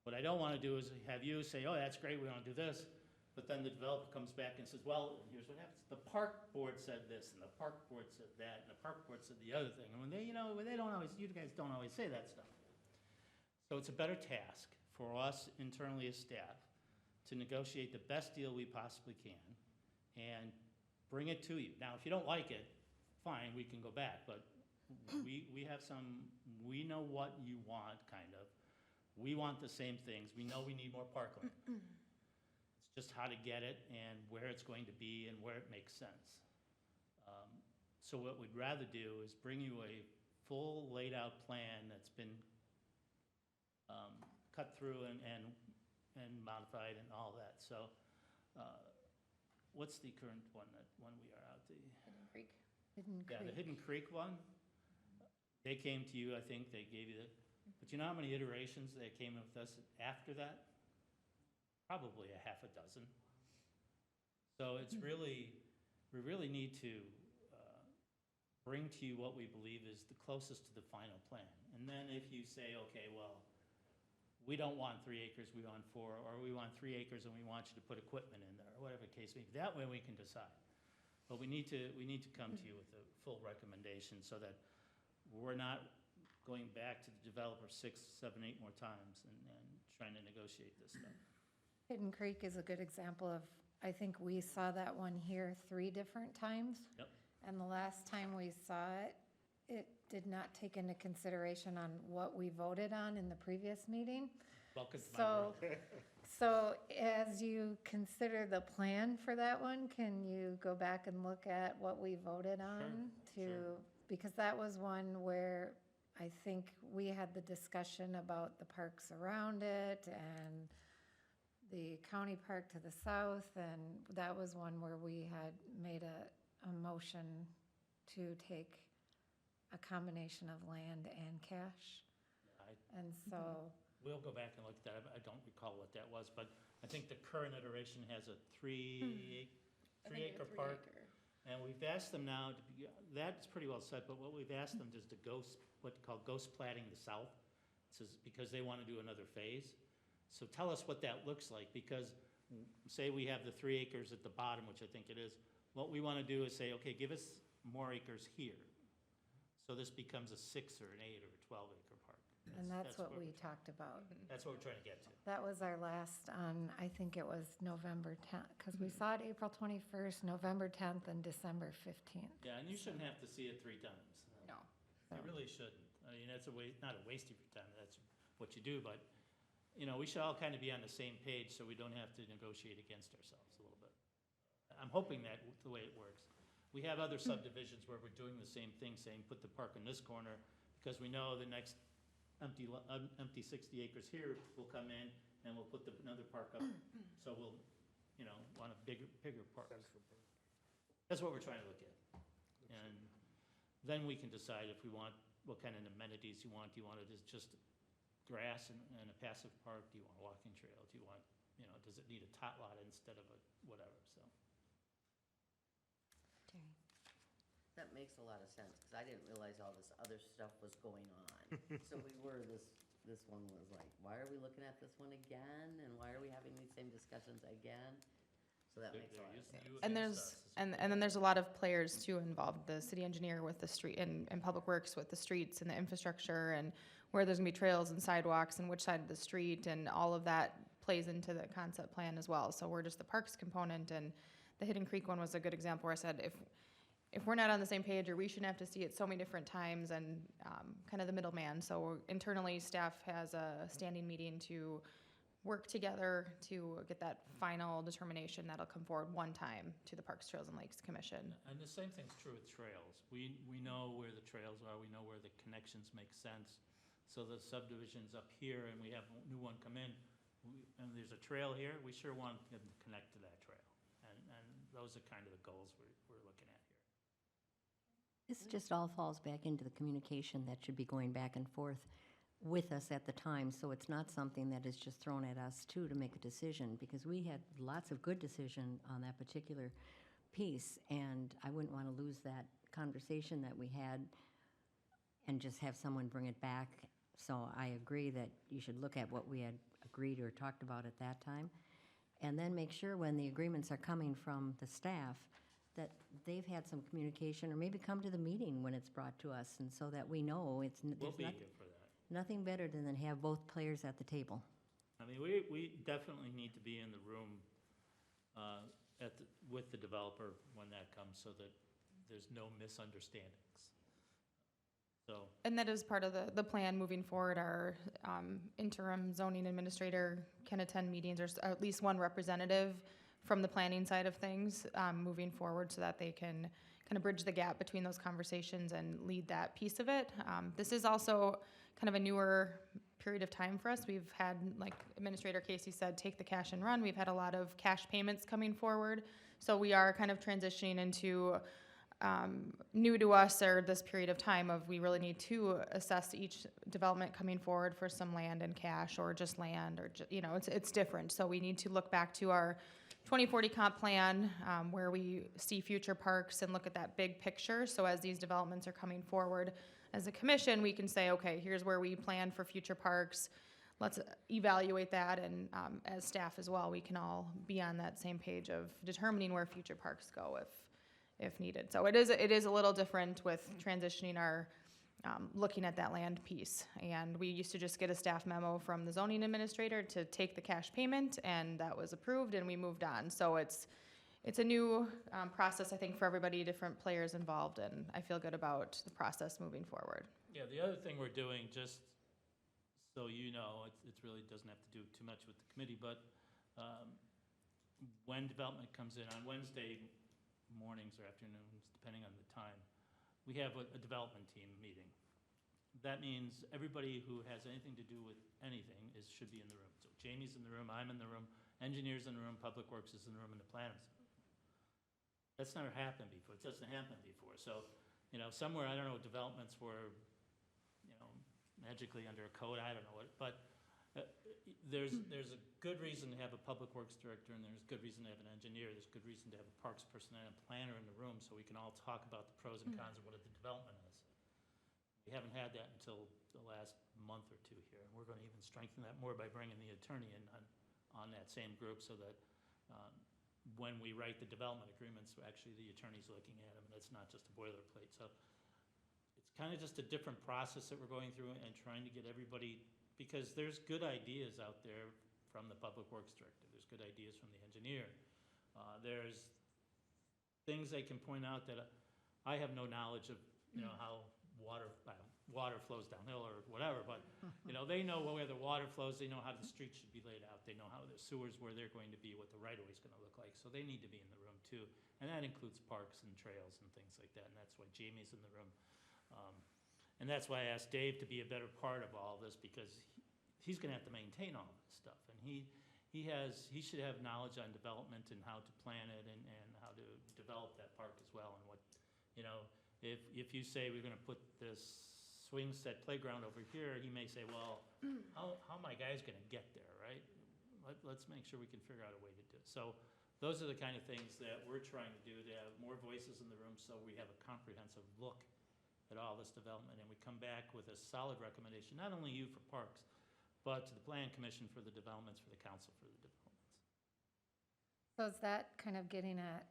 What I don't want to do is have you say, oh, that's great, we want to do this, but then the developer comes back and says, well, here's what happens. The park board said this, and the park board said that, and the park board said the other thing. And when they don't always, you guys don't always say that stuff. So it's a better task for us internally as staff to negotiate the best deal we possibly can and bring it to you. Now, if you don't like it, fine, we can go back, but we have we know what you want, kind of. We want the same things. We know we need more parkland. It's just how to get it and where it's going to be and where it makes sense. So what we'd rather do is bring you a full laid-out plan that's been cut through and modified and all that. So what's the current one we are out? Hidden Creek. Yeah, the Hidden Creek one. They came to you, I think, they gave you but you know how many iterations they came with us after that? Probably a half a dozen. So it's really, we really need to bring to you what we believe is the closest to the final plan. And then if you say, okay, well, we don't want 3 acres, we want 4, or we want 3 acres and we want you to put equipment in there, or whatever the case may be, that way we can decide. But we need to come to you with a full recommendation so that we're not going back to the developer 6, 7, 8 more times and trying to negotiate this stuff. Hidden Creek is a good example of, I think we saw that one here 3 different times. Yep. And the last time we saw it, it did not take into consideration on what we voted on in the previous meeting. Welcome to my So, world. so as you consider the plan for that one, can you go back and look at what we voted on to because that was one where I think we had the discussion about the parks around it and the county park to the south, and that was one where we had made a motion to take a combination of land and cash. And so, We'll go back and look at that. I don't recall what that was, but I think the current iteration has a three acre park. And we've asked them now, to be, that's pretty well set, but what we've asked them is to what called ghost platting the south. This is because they want to do another phase. So tell us what that looks like, because say we have the 3 acres at the bottom, which I think it is. What we want to do is say, okay, give us more acres here. So this becomes a 6 or an 8 or a 12 acre park. and that's what we we're trying- talked about. That's what we're trying to get to. That was our last on, I think it was November 10th, because we saw it April 21st, November 10th, and December 15th. Yeah, and you shouldn't have to see it 3 times. No. You really shouldn't. I mean, that's not a waste of your time, that's what you do, but, you know, we should all kind of be on the same page so we don't have to negotiate against ourselves a little bit. I'm hoping that the way it works. We have other subdivisions where we're doing the same thing, saying put the park in this corner, because we know the next empty 60 acres here will come in, and we'll put another park up, so we'll, you know, want a bigger park. That's what we're trying to look at. And then we can decide if we want, what kind of amenities you want. Do you want it as just grass and a passive park? Do you want a walking trail? Do you want, you know, does it need a tot lot instead of a whatever, so. Terry? That makes a lot of sense, because I didn't realize all this other stuff was going on. So this one was like, why are we looking at this one again? And why are we having these same discussions again? So that makes a lot of sense. And then there's a lot of players too involved, the city engineer with the street and public works with the streets and the infrastructure and where there's gonna be trails and sidewalks and which side of the street, and all of that plays into the concept plan as well. So we're just the parks component, and the Hidden Creek one was a good example where I said, if we're not on the same page, or we shouldn't have to see it so many different times, and kind of the middleman. So internally, staff has a standing meeting to work together to get that final determination that'll come forward one time to the Parks, Trails, and Lakes Commission. And the same thing's true with trails. We know where the trails are, we know where the connections make sense. So the subdivision's up here, and we have a new one come in, and there's a trail here, we sure want them to connect to that trail. And those are kind of the goals we're looking at here. This just all falls back into the communication that should be going back and forth with us at the time, so it's not something that is just thrown at us too to make a decision, because we had lots of good decision on that particular piece, and I wouldn't want to lose that conversation that we had and just have someone bring it back. So I agree that you should look at what we had agreed or talked about at that time, and then make sure when the agreements are coming from the staff that they've had some communication, or maybe come to the meeting when it's brought to us, and so that we know it's, We'll there's be not, here for that. nothing better than have both players at the table. I mean, we definitely need to be in the room with the developer when that comes, so that there's no misunderstandings. So, And that is part of the plan moving forward. Our interim zoning administrator can attend meetings, or at least one representative from the planning side of things moving forward, so that they can kind of bridge the gap between those conversations and lead that piece of it. This is also kind of a newer period of time for us. We've had, like Administrator Casey said, take the cash and run. We've had a lot of cash payments coming forward. So we are kind of transitioning into new to us, or this period of time of we really need to assess each development coming forward for some land and cash, or just land, or you know, it's different. So we need to look back to our 2040 comp plan, where we see future parks and look at that big picture. So as these developments are coming forward, as a commission, we can say, okay, here's where we plan for future parks. Let's evaluate that, and as staff as well, we can all be on that same page of determining where future parks go if needed. So it is a little different with transitioning our looking at that land piece. And we used to just get a staff memo from the zoning administrator to take the cash payment, and that was approved, and we moved on. So it's a new process, I think, for everybody, different players involved, and I feel good about the process moving forward. yeah, the other thing we're doing, just so you know, it really doesn't have to do too much with the committee, but when development comes in on Wednesday mornings or afternoons, depending on the time, we have a development team meeting. That means everybody who has anything to do with anything should be in the room. So Jamie's in the room, I'm in the room, engineer's in the room, Public Works is in the room, and the planner's in the room. That's never happened before. It doesn't happen before. So, somewhere, I don't know, developments were, magically under a code, I don't know what, but there's a good reason to have a Public Works director, and there's good reason to have an engineer, there's good reason to have a parks person and a planner in the room, so we can all talk about the pros and cons of what the development is. We haven't had that until the last month or two here, and we're gonna even strengthen that more by bringing the attorney in on that same group, so that when we write the development agreements, actually the attorney's looking at them, and it's not just a boilerplate. So it's kind of just a different process that we're going through and trying to get everybody, because there's good ideas out there from the Public Works Director, there's good ideas from the engineer. There's things they can point out that I have no knowledge of, how water flows downhill or whatever, but, they know where the water flows, they know how the street should be laid out, they know how the sewers, where they're going to be, what the right-of-way is gonna look like, so they need to be in the room too. And that includes parks and trails and things like that, and that's why Jamie's in the room. And that's why I asked Dave to be a better part of all this, because he's gonna have to maintain all this stuff, and he should have knowledge on development and how to plan it and how to develop that park as well, and what, if you say we're gonna put this swing set playground over here, he may say, well, how my guys gonna get there, right? Let's make sure we can figure out a way to do it. So those are the kind of things that we're trying to do, to have more voices in the room, so we have a comprehensive look at all this development, and we come back with a solid recommendation, not only you for parks, but to the Plan Commission for the developments, for the council for the developments. So is that kind of getting at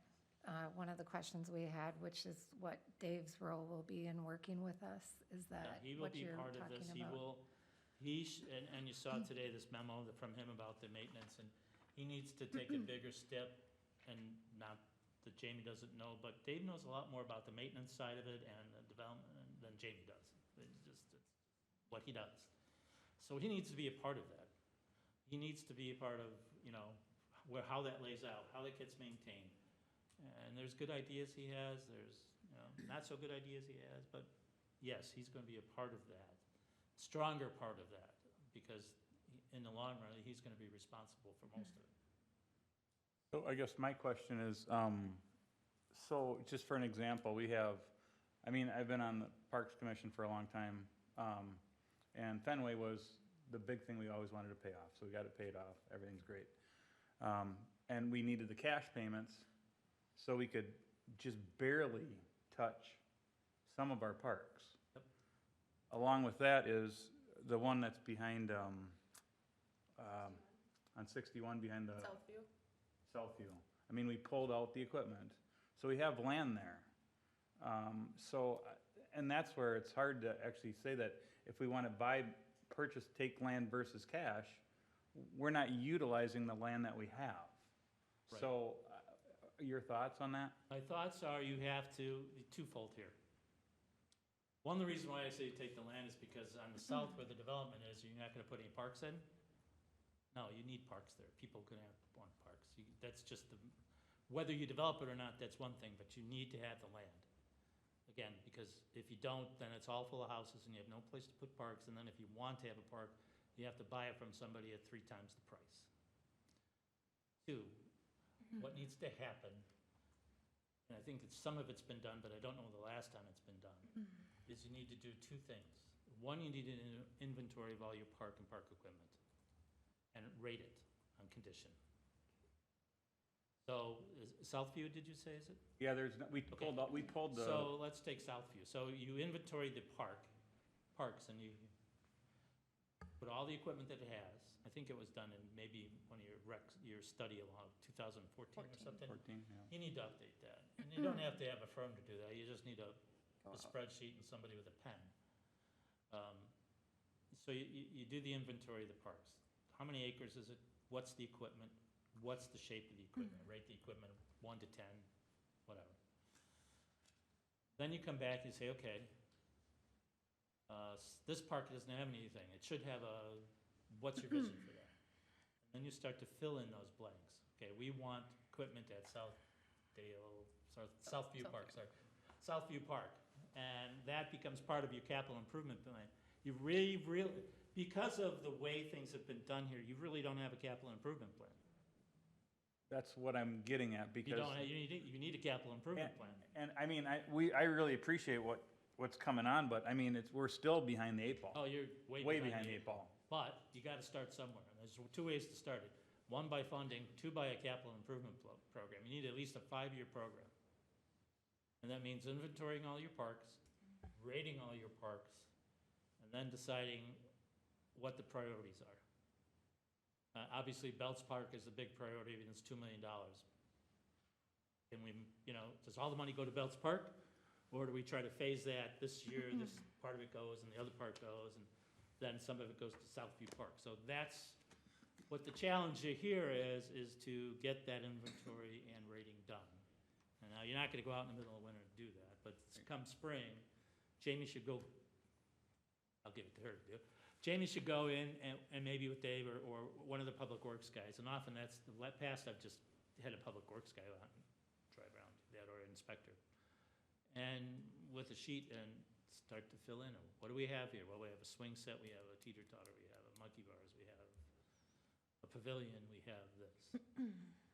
one of the questions we had, which is what Dave's role will be in working with us? Is that He will what be you're part of talking this. about? And you saw today this memo from him about the maintenance, and he needs to take a bigger step, and not that Jamie doesn't know, but Dave knows a lot more about the maintenance side of it and the development than Jamie does. It's what he does. So he needs to be a part of that. He needs to be a part of, how that lays out, how that gets maintained. And there's good ideas he has, there's, not so good ideas he has, but yes, he's gonna be a part of that, stronger part of that, because in the long run, he's gonna be responsible for most of it. So I guess my question is, so just for an example, I've been on the Parks Commission for a long time, and Fenway was the big thing we always wanted to pay off, so we got it paid off, everything's great. And we needed the cash payments, so we could just barely touch some of our parks. Yep. Along with that is the one that's behind, on 61 behind the. Southview. We pulled out the equipment, so we have land there. And that's where it's hard to actually say that if we want to take land versus cash, we're not utilizing the land that we have. Right. So, your thoughts on that? My thoughts are you have to, twofold here. One of the reasons why I say take the land is because on the south where the development is, you're not gonna put any parks in. No, you need parks there. People can want parks. That's just whether you develop it or not, that's one thing, but you need to have the land. Again, because if you don't, then it's all full of houses and you have no place to put parks, and then if you want to have a park, you have to buy it from somebody at 3 times the price. 2, what needs to happen, and I think that some of it's been done, but I don't know the last time it's been done, is you need to do 2 things. One, you need an inventory of all your park and park equipment, and rate it on condition. So, Southview, did you say, is it? Yeah, we pulled the. So let's take Southview. So you inventory the parks, and you put all the equipment that it has. I think it was done in maybe one of your study along 2014 or something. 14, yeah. You need to update that. And you don't have to have a firm to do that. You just need a spreadsheet and somebody with a pen. So you do the inventory of the parks. How many acres is it? What's the equipment? What's the shape of the equipment? Rate the equipment 1 to 10, whatever. Then you come back and you say, okay, this park doesn't have anything. It should have what's your vision for that? And then you start to fill in those blanks. Okay, we want equipment at Southview Park, sorry. Southview Park. And that becomes part of your capital improvement plan. You really, because of the way things have been done here, you really don't have a capital improvement plan. That's what I'm getting at, You because. don't, you need a capital improvement plan. And I mean, I really appreciate what's coming on, but I mean, we're still behind the eight ball. Oh, you're Way behind the eight ball. But you gotta start somewhere, and there's two ways to start it. One, by funding, two, by a capital improvement program. You need at least a 5-year program. And that means inventorying all your parks, rating all your parks, and then deciding what the priorities are. Obviously, Belts Park is a big priority, and it's $2 million. Can we, does all the money go to Belts Park? Or do we try to phase that this year, this part of it goes, and the other part goes, and then some of it goes to Southview Park? So that's what the challenge here is to get that inventory and rating done. And now, you're not gonna go out in the middle of winter and do that, but come spring, Jamie should go, I'll give it to her to do. Jamie should go in and maybe with Dave or one of the Public Works guys, and often that's, the past I've just had a Public Works guy out and drive around, that or an inspector. And with a sheet and start to fill in, what do we have here? Well, we have a swing set, we have a teeter-totter, we have a monkey bars, we have a pavilion, we have this.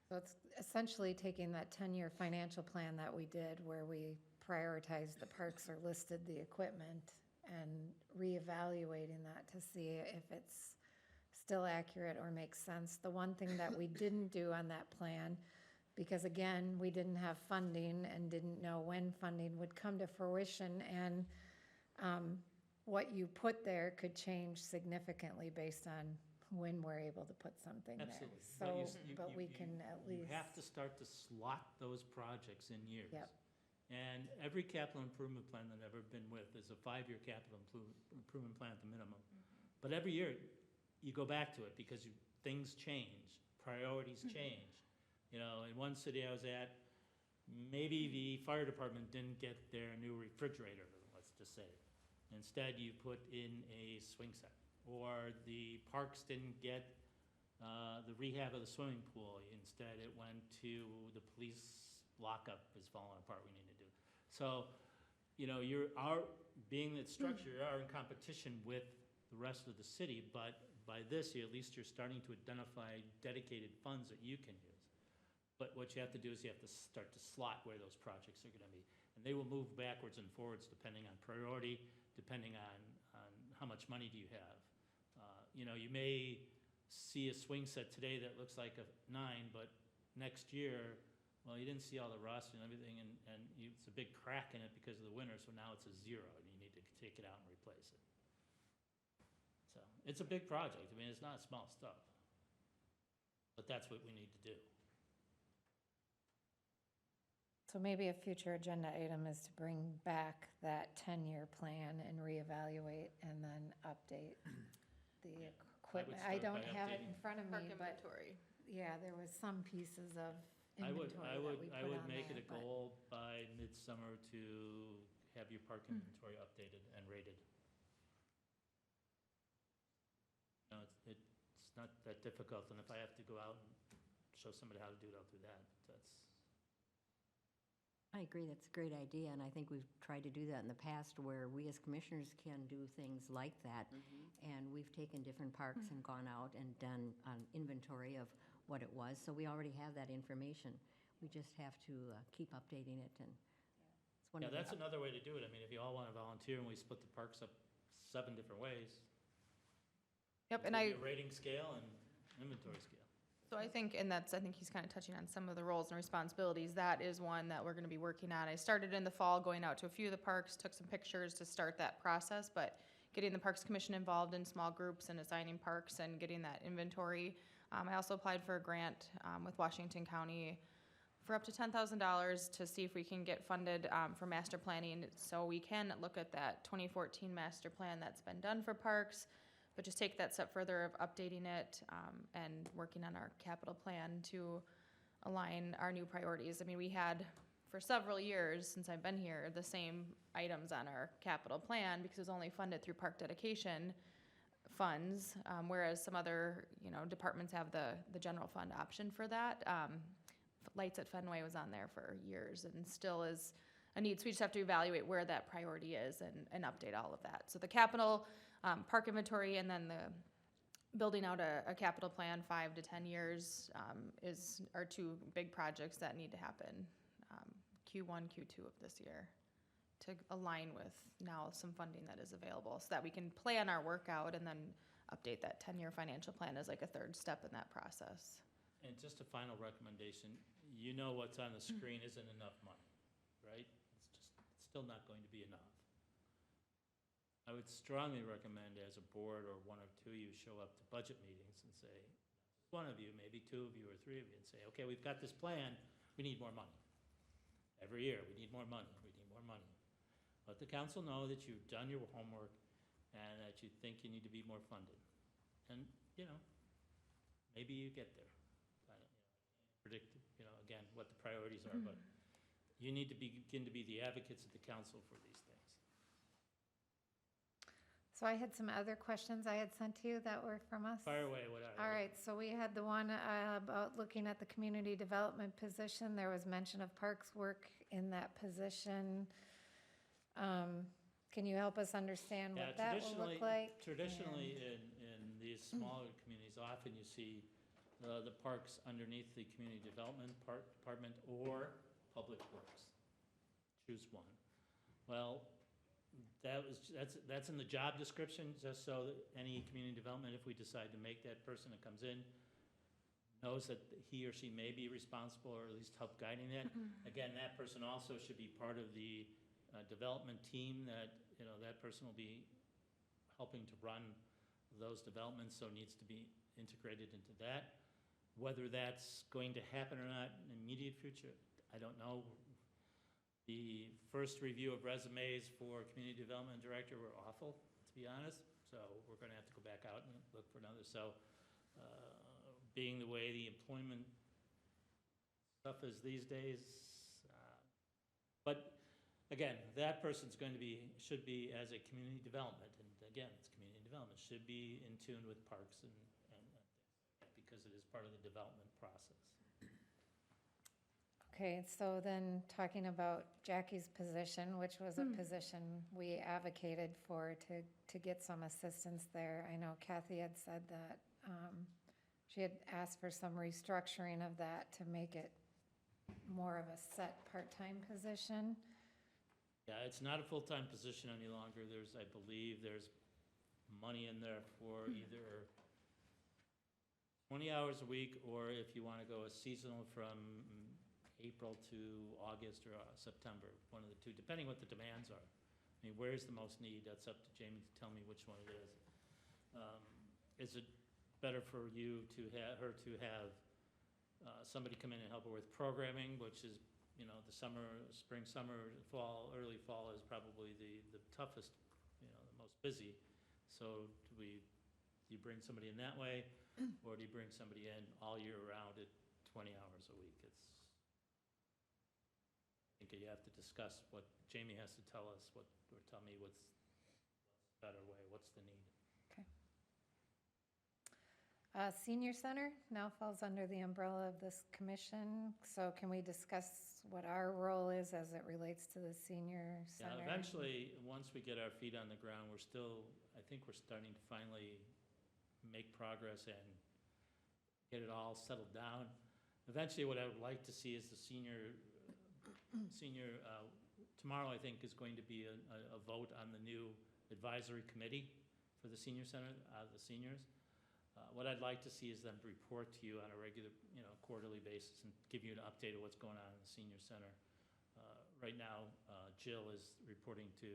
So it's essentially taking that 10-year financial plan that we did where we prioritized the parks or listed the equipment and reevaluating that to see if it's still accurate or makes sense. The one thing that we didn't do on that plan, because again, we didn't have funding and didn't know when funding would come to fruition, and what you put there could change significantly based on when we're able to put something there. Absolutely. So, but we can at least. You have to start to slot those projects in years. Yep. And every capital improvement plan that I've ever been with is a 5-year capital improvement plan at the minimum. But every year, you go back to it because things change, priorities change. In one city I was at, maybe the fire department didn't get their new refrigerator, let's just say. Instead, you put in a swing set. Or the parks didn't get the rehab of the swimming pool. Instead, it went to the police lockup is falling apart, we need to do. So, being that structure, you are in competition with the rest of the city, but by this, at least you're starting to identify dedicated funds that you can use. But what you have to do is you have to start to slot where those projects are gonna be. And they will move backwards and forwards depending on priority, depending on how much money do you have. You may see a swing set today that looks like a 9, but next year, well, you didn't see all the rust and everything, and it's a big crack in it because of the winter, so now it's a 0, and you need to take it out and replace it. So, it's a big project. I mean, it's not small stuff. But that's what we need to do. So maybe a future agenda item is to bring back that 10-year plan and reevaluate and then update the equipment. I don't start by have it in updating. front of Park me, but inventory. yeah, there was some pieces of I would inventory that we put on there. make it a but- goal by midsummer to have your park inventory updated and rated. It's not that difficult, and if I have to go out and show somebody how to do it, I'll do that. I agree, that's a great idea, and I think we've tried to do that in the past where we as commissioners can do things like that. And we've taken different parks and gone out and done an inventory of what it was, so we already have that information. We just have to keep updating it, and it's one Yeah, of the. that's another way to do it. I mean, if you all want to volunteer and we split the parks up 7 different ways. Yep, and there'll be a rating scale and inventory scale. So I think he's kind of touching on some of the roles and responsibilities. That is one that we're gonna be working on. I started in the fall, going out to a few of the parks, took some pictures to start that process, but getting the Parks Commission involved in small groups and assigning parks and getting that inventory. I also applied for a grant, with Washington County for up to $10,000 to see if we can get funded, for master planning. So we can look at that 2014 master plan that's been done for parks, but just take that step further of updating it, and working on our capital plan to align our new priorities. I mean, we had, for several years since I've been here, the same items on our capital plan because it was only funded through park dedication funds, whereas some other, departments have the general fund option for that. Lights at Fenway was on there for years and still is a need, so we just have to evaluate where that priority is and update all of that. So the capital, park inventory, and then the building out a capital plan 5 to 10 years are two big projects that need to happen Q1, Q2 of this year to align with now some funding that is available so that we can plan our work out and then update that 10-year financial plan as like a third step in that process. And just a final recommendation, you know what's on the screen isn't enough money, right? It's still not going to be enough. I would strongly recommend as a board or one or two of you show up to budget meetings and say, one of you, maybe two of you or three of you, and say, okay, we've got this plan, we need more money. Every year, we need more money, we need more money. Let the council know that you've done your homework and that you think you need to be more funded. And, maybe you get there. I don't predict, again, what the priorities are, but you need to begin to be the advocates of the council for these things. So I had some other questions I had sent to you that were from us. Fire away, what are they? All right, so we had the one about looking at the community development position. There was mention of parks work in that position. Can you help us understand Yeah, what that will look like? Traditionally, in these smaller communities, often you see the parks underneath the community development department or public works. Choose one. Well, that's in the job description, just so that any community development, if we decide to make that person that comes in, knows that he or she may be responsible or at least help guiding that. Again, that person also should be part of the development team that, that person will be helping to run those developments, so needs to be integrated into that. Whether that's going to happen or not in the immediate future, I don't know. The first review of resumes for community development director were awful, to be honest, so we're gonna have to go back out and look for another. So, being the way the employment stuff is these days, but again, that person's should be as a community development, and again, it's community development, should be in tune with parks and because it is part of the development process. Okay, so then talking about Jackie's position, which was a position we advocated for to get some assistance there. I know Kathy had said that she had asked for some restructuring of that to make it more of a set part-time position. Yeah, it's not a full-time position any longer. I believe there's money in there for either 20 hours a week, or if you want to go a seasonal from April to August or September, one of the two, depending what the demands are. I mean, where's the most need? That's up to Jamie to tell me which one it is. Is it better for you to have somebody come in and help her with programming, which is, the summer, spring, summer, fall, early fall is probably the toughest, the most busy. So do you bring somebody in that way, or do you bring somebody in all year round at 20 hours a week? I think you have to discuss what Jamie has to tell us, or tell me what's the better way, what's the need. Senior Center now falls under the umbrella of this commission, so can we discuss what our role is as it relates to the senior Yeah, center? eventually, once we get our feet on the ground, I think we're starting to finally make progress and get it all settled down. Eventually, what I would like to see is the senior, tomorrow I think is going to be a vote on the new advisory committee for the senior center, the seniors. What I'd like to see is them report to you on a regular, quarterly basis and give you an update of what's going on in the senior center. Right now, Jill is reporting to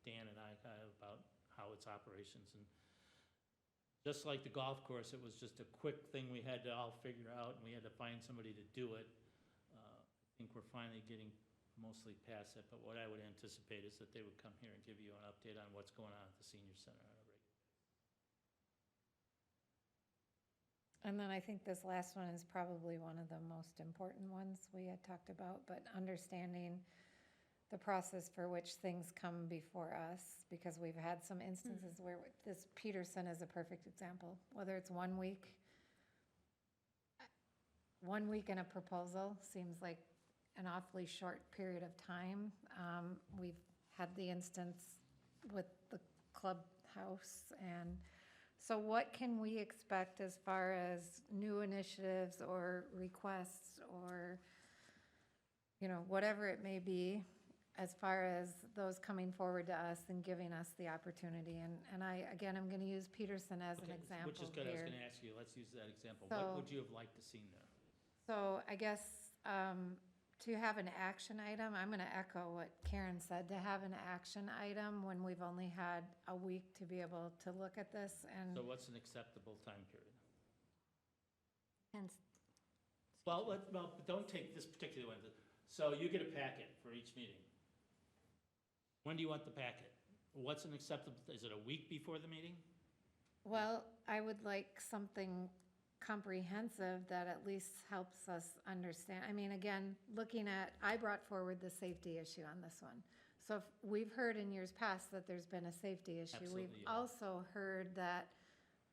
Dan and I kind of about how its operations, and just like the golf course, it was just a quick thing we had to all figure out, and we had to find somebody to do it. I think we're finally getting mostly past it, but what I would anticipate is that they would come here and give you an update on what's going on at the senior center on a regular basis. And then I think this last one is probably one of the most important ones we had talked about, but understanding the process for which things come before us, because we've had some instances where this Peterson is a perfect example, whether it's 1 week in a proposal seems like an awfully short period of time. We've had the instance with the clubhouse, and so what can we expect as far as new initiatives or requests or, whatever it may be, as far as those coming forward to us and giving us the opportunity? And again, I'm gonna use Peterson as an Okay, example which is good, I was here. gonna ask you, let's use that example. So- What would you have liked to seen there? So I guess to have an action item, I'm going to echo what Karen said, to have an action item when we've only had a week to be able to look at this and, So what's an acceptable time period? Hence, Well, don't take this particular one. So you get a packet for each meeting. When do you want the packet? What's an acceptable, is it a week before the meeting? well, I would like something comprehensive that at least helps us understand. I mean, again, I brought forward the safety issue on this one. So if we've heard in years past that there's been a safety issue. Absolutely, We've yeah. also heard that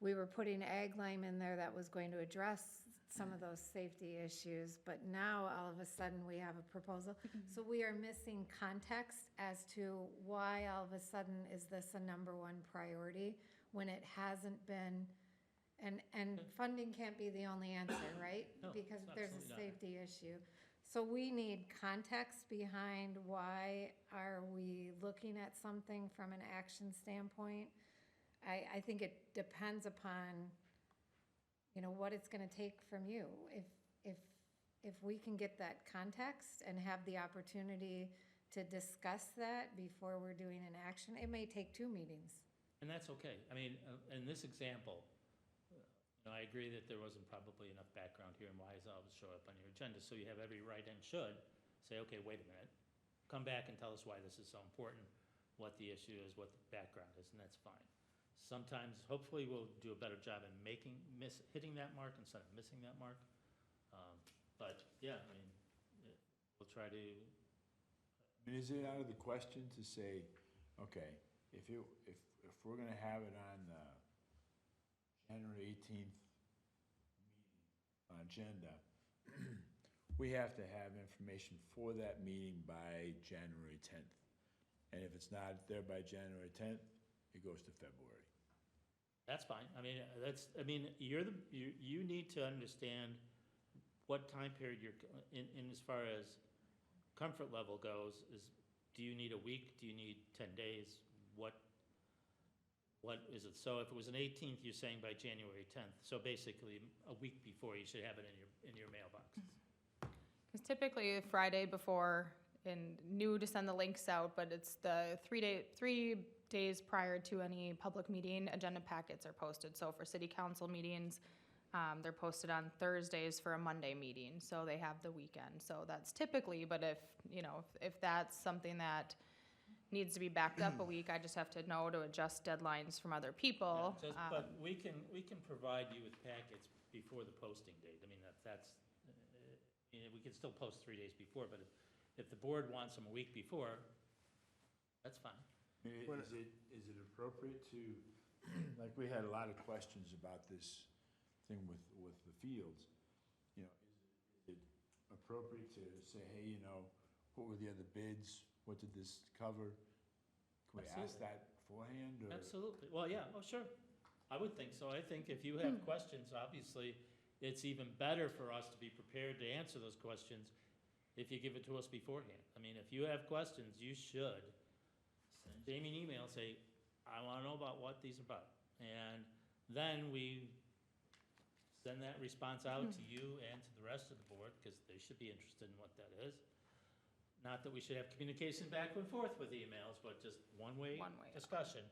we were putting ag lime in there that was going to address some of those safety issues, but now all of a sudden we have a proposal. So we are missing context as to why all of a sudden is this a number one priority when it hasn't been. And funding can't be the only answer, right? No, Because it's there's a absolutely not. safety issue. So we need context behind why are we looking at something from an action standpoint. I think it depends upon, what it's gonna take from you. If we can get that context and have the opportunity to discuss that before we're doing an action, it may take 2 meetings. And that's okay. I mean, in this example, I agree that there wasn't probably enough background here and why does it always show up on your agenda. So you have every right and should say, okay, wait a minute. Come back and tell us why this is so important, what the issue is, what the background is, and that's fine. Sometimes, hopefully, we'll do a better job in hitting that mark instead of missing that mark. But, yeah, I mean, we'll try to, I mean, is it out of the question to say, okay, if we're gonna have it on the January 18th meeting agenda, we have to have information for that meeting by January 10th. And if it's not there by January 10th, it goes to February. that's fine. I mean, you need to understand what time period you're, in as far as comfort level goes, do you need a week? Do you need 10 days? What is it? So if it was an 18th, you're saying by January 10th. So basically, a week before, you should have it in your mailboxes. Because typically Friday before, and new to send the links out, but it's the 3 days prior to any public meeting, agenda packets are posted. So for city council meetings, they're posted on Thursdays for a Monday meeting, so they have the weekend. So that's typically, but if that's something that needs to be backed up a week, I just have to know to adjust deadlines from other people. Yeah, but we can provide you with packets before the posting date. I mean, we can still post 3 days before, but if the board wants them a week before, that's fine. I mean, is it appropriate to, like, we had a lot of questions about this thing with the fields. Is it appropriate to say, hey, what were the other bids? What did this cover? Can we ask Absolutely. that beforehand, or? Absolutely. Well, yeah, oh, sure. I would think so. I think if you have questions, obviously, it's even better for us to be prepared to answer those questions if you give it to us beforehand. I mean, if you have questions, you should send Jamie an email, say, I want to know about what these are about. And then we send that response out to you and to the rest of the board, because they should be interested in what that is. Not that we should have communication back and forth with emails, but just one-way One-way. discussion.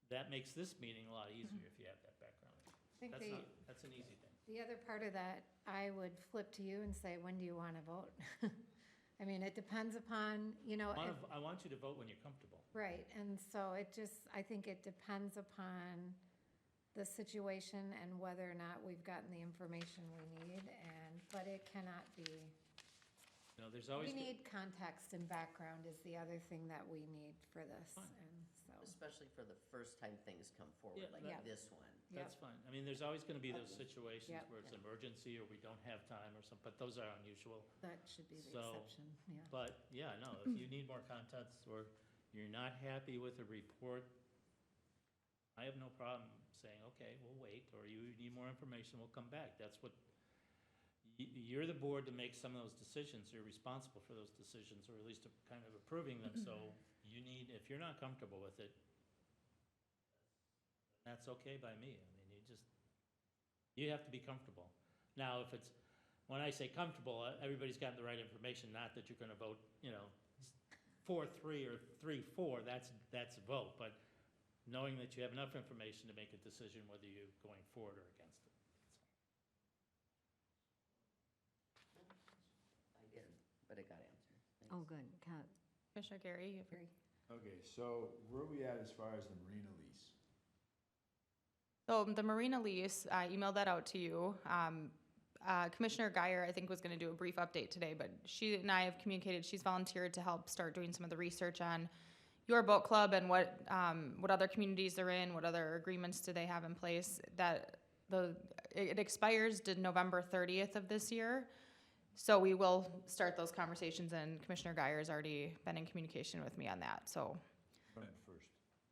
That makes this meeting a lot easier if you have that background. I think That's an easy thing. the other part of that, I would flip to you and say, when do you want to vote? I mean, it depends upon, I want you to vote when you're comfortable. right, and so I think it depends upon the situation and whether or not we've gotten the information we need, but it cannot be. There's always. We need context and background is the other thing that we need for this, Fine. and so. Especially for the first time things come forward, Yeah, like that- this one. that's fine. I mean, there's always gonna be those situations Yep. where it's emergency or we don't have time or something, but those are unusual. That should be the So- exception, yeah. But, yeah, no, if you need more context or you're not happy with the report, I have no problem saying, okay, we'll wait, or you need more information, we'll come back. That's what, you're the board to make some of those decisions. You're responsible for those decisions, or at least kind of approving them, so you need, if you're not comfortable with it, that's okay by me. I mean, you have to be comfortable. Now, if it's, when I say comfortable, everybody's got the right information, not that you're gonna vote, 4-3 or 3-4, that's a vote, but knowing that you have enough information to make a decision whether you're going forward or against it. I did, but it got answered. Thanks. Oh, good. Commissioner Gary, you have- Gary? Okay, so where are we at as far as the marina lease? So the marina lease, I emailed that out to you. Commissioner Geyer, I think, was going to do a brief update today, but she and I have communicated, she's volunteered to help start doing some of the research on your boat club and what other communities they're in, what other agreements do they have in place. It expires November 30th of this year. So we will start those conversations, and Commissioner Geyer's already been in communication with me on that, so November 1st.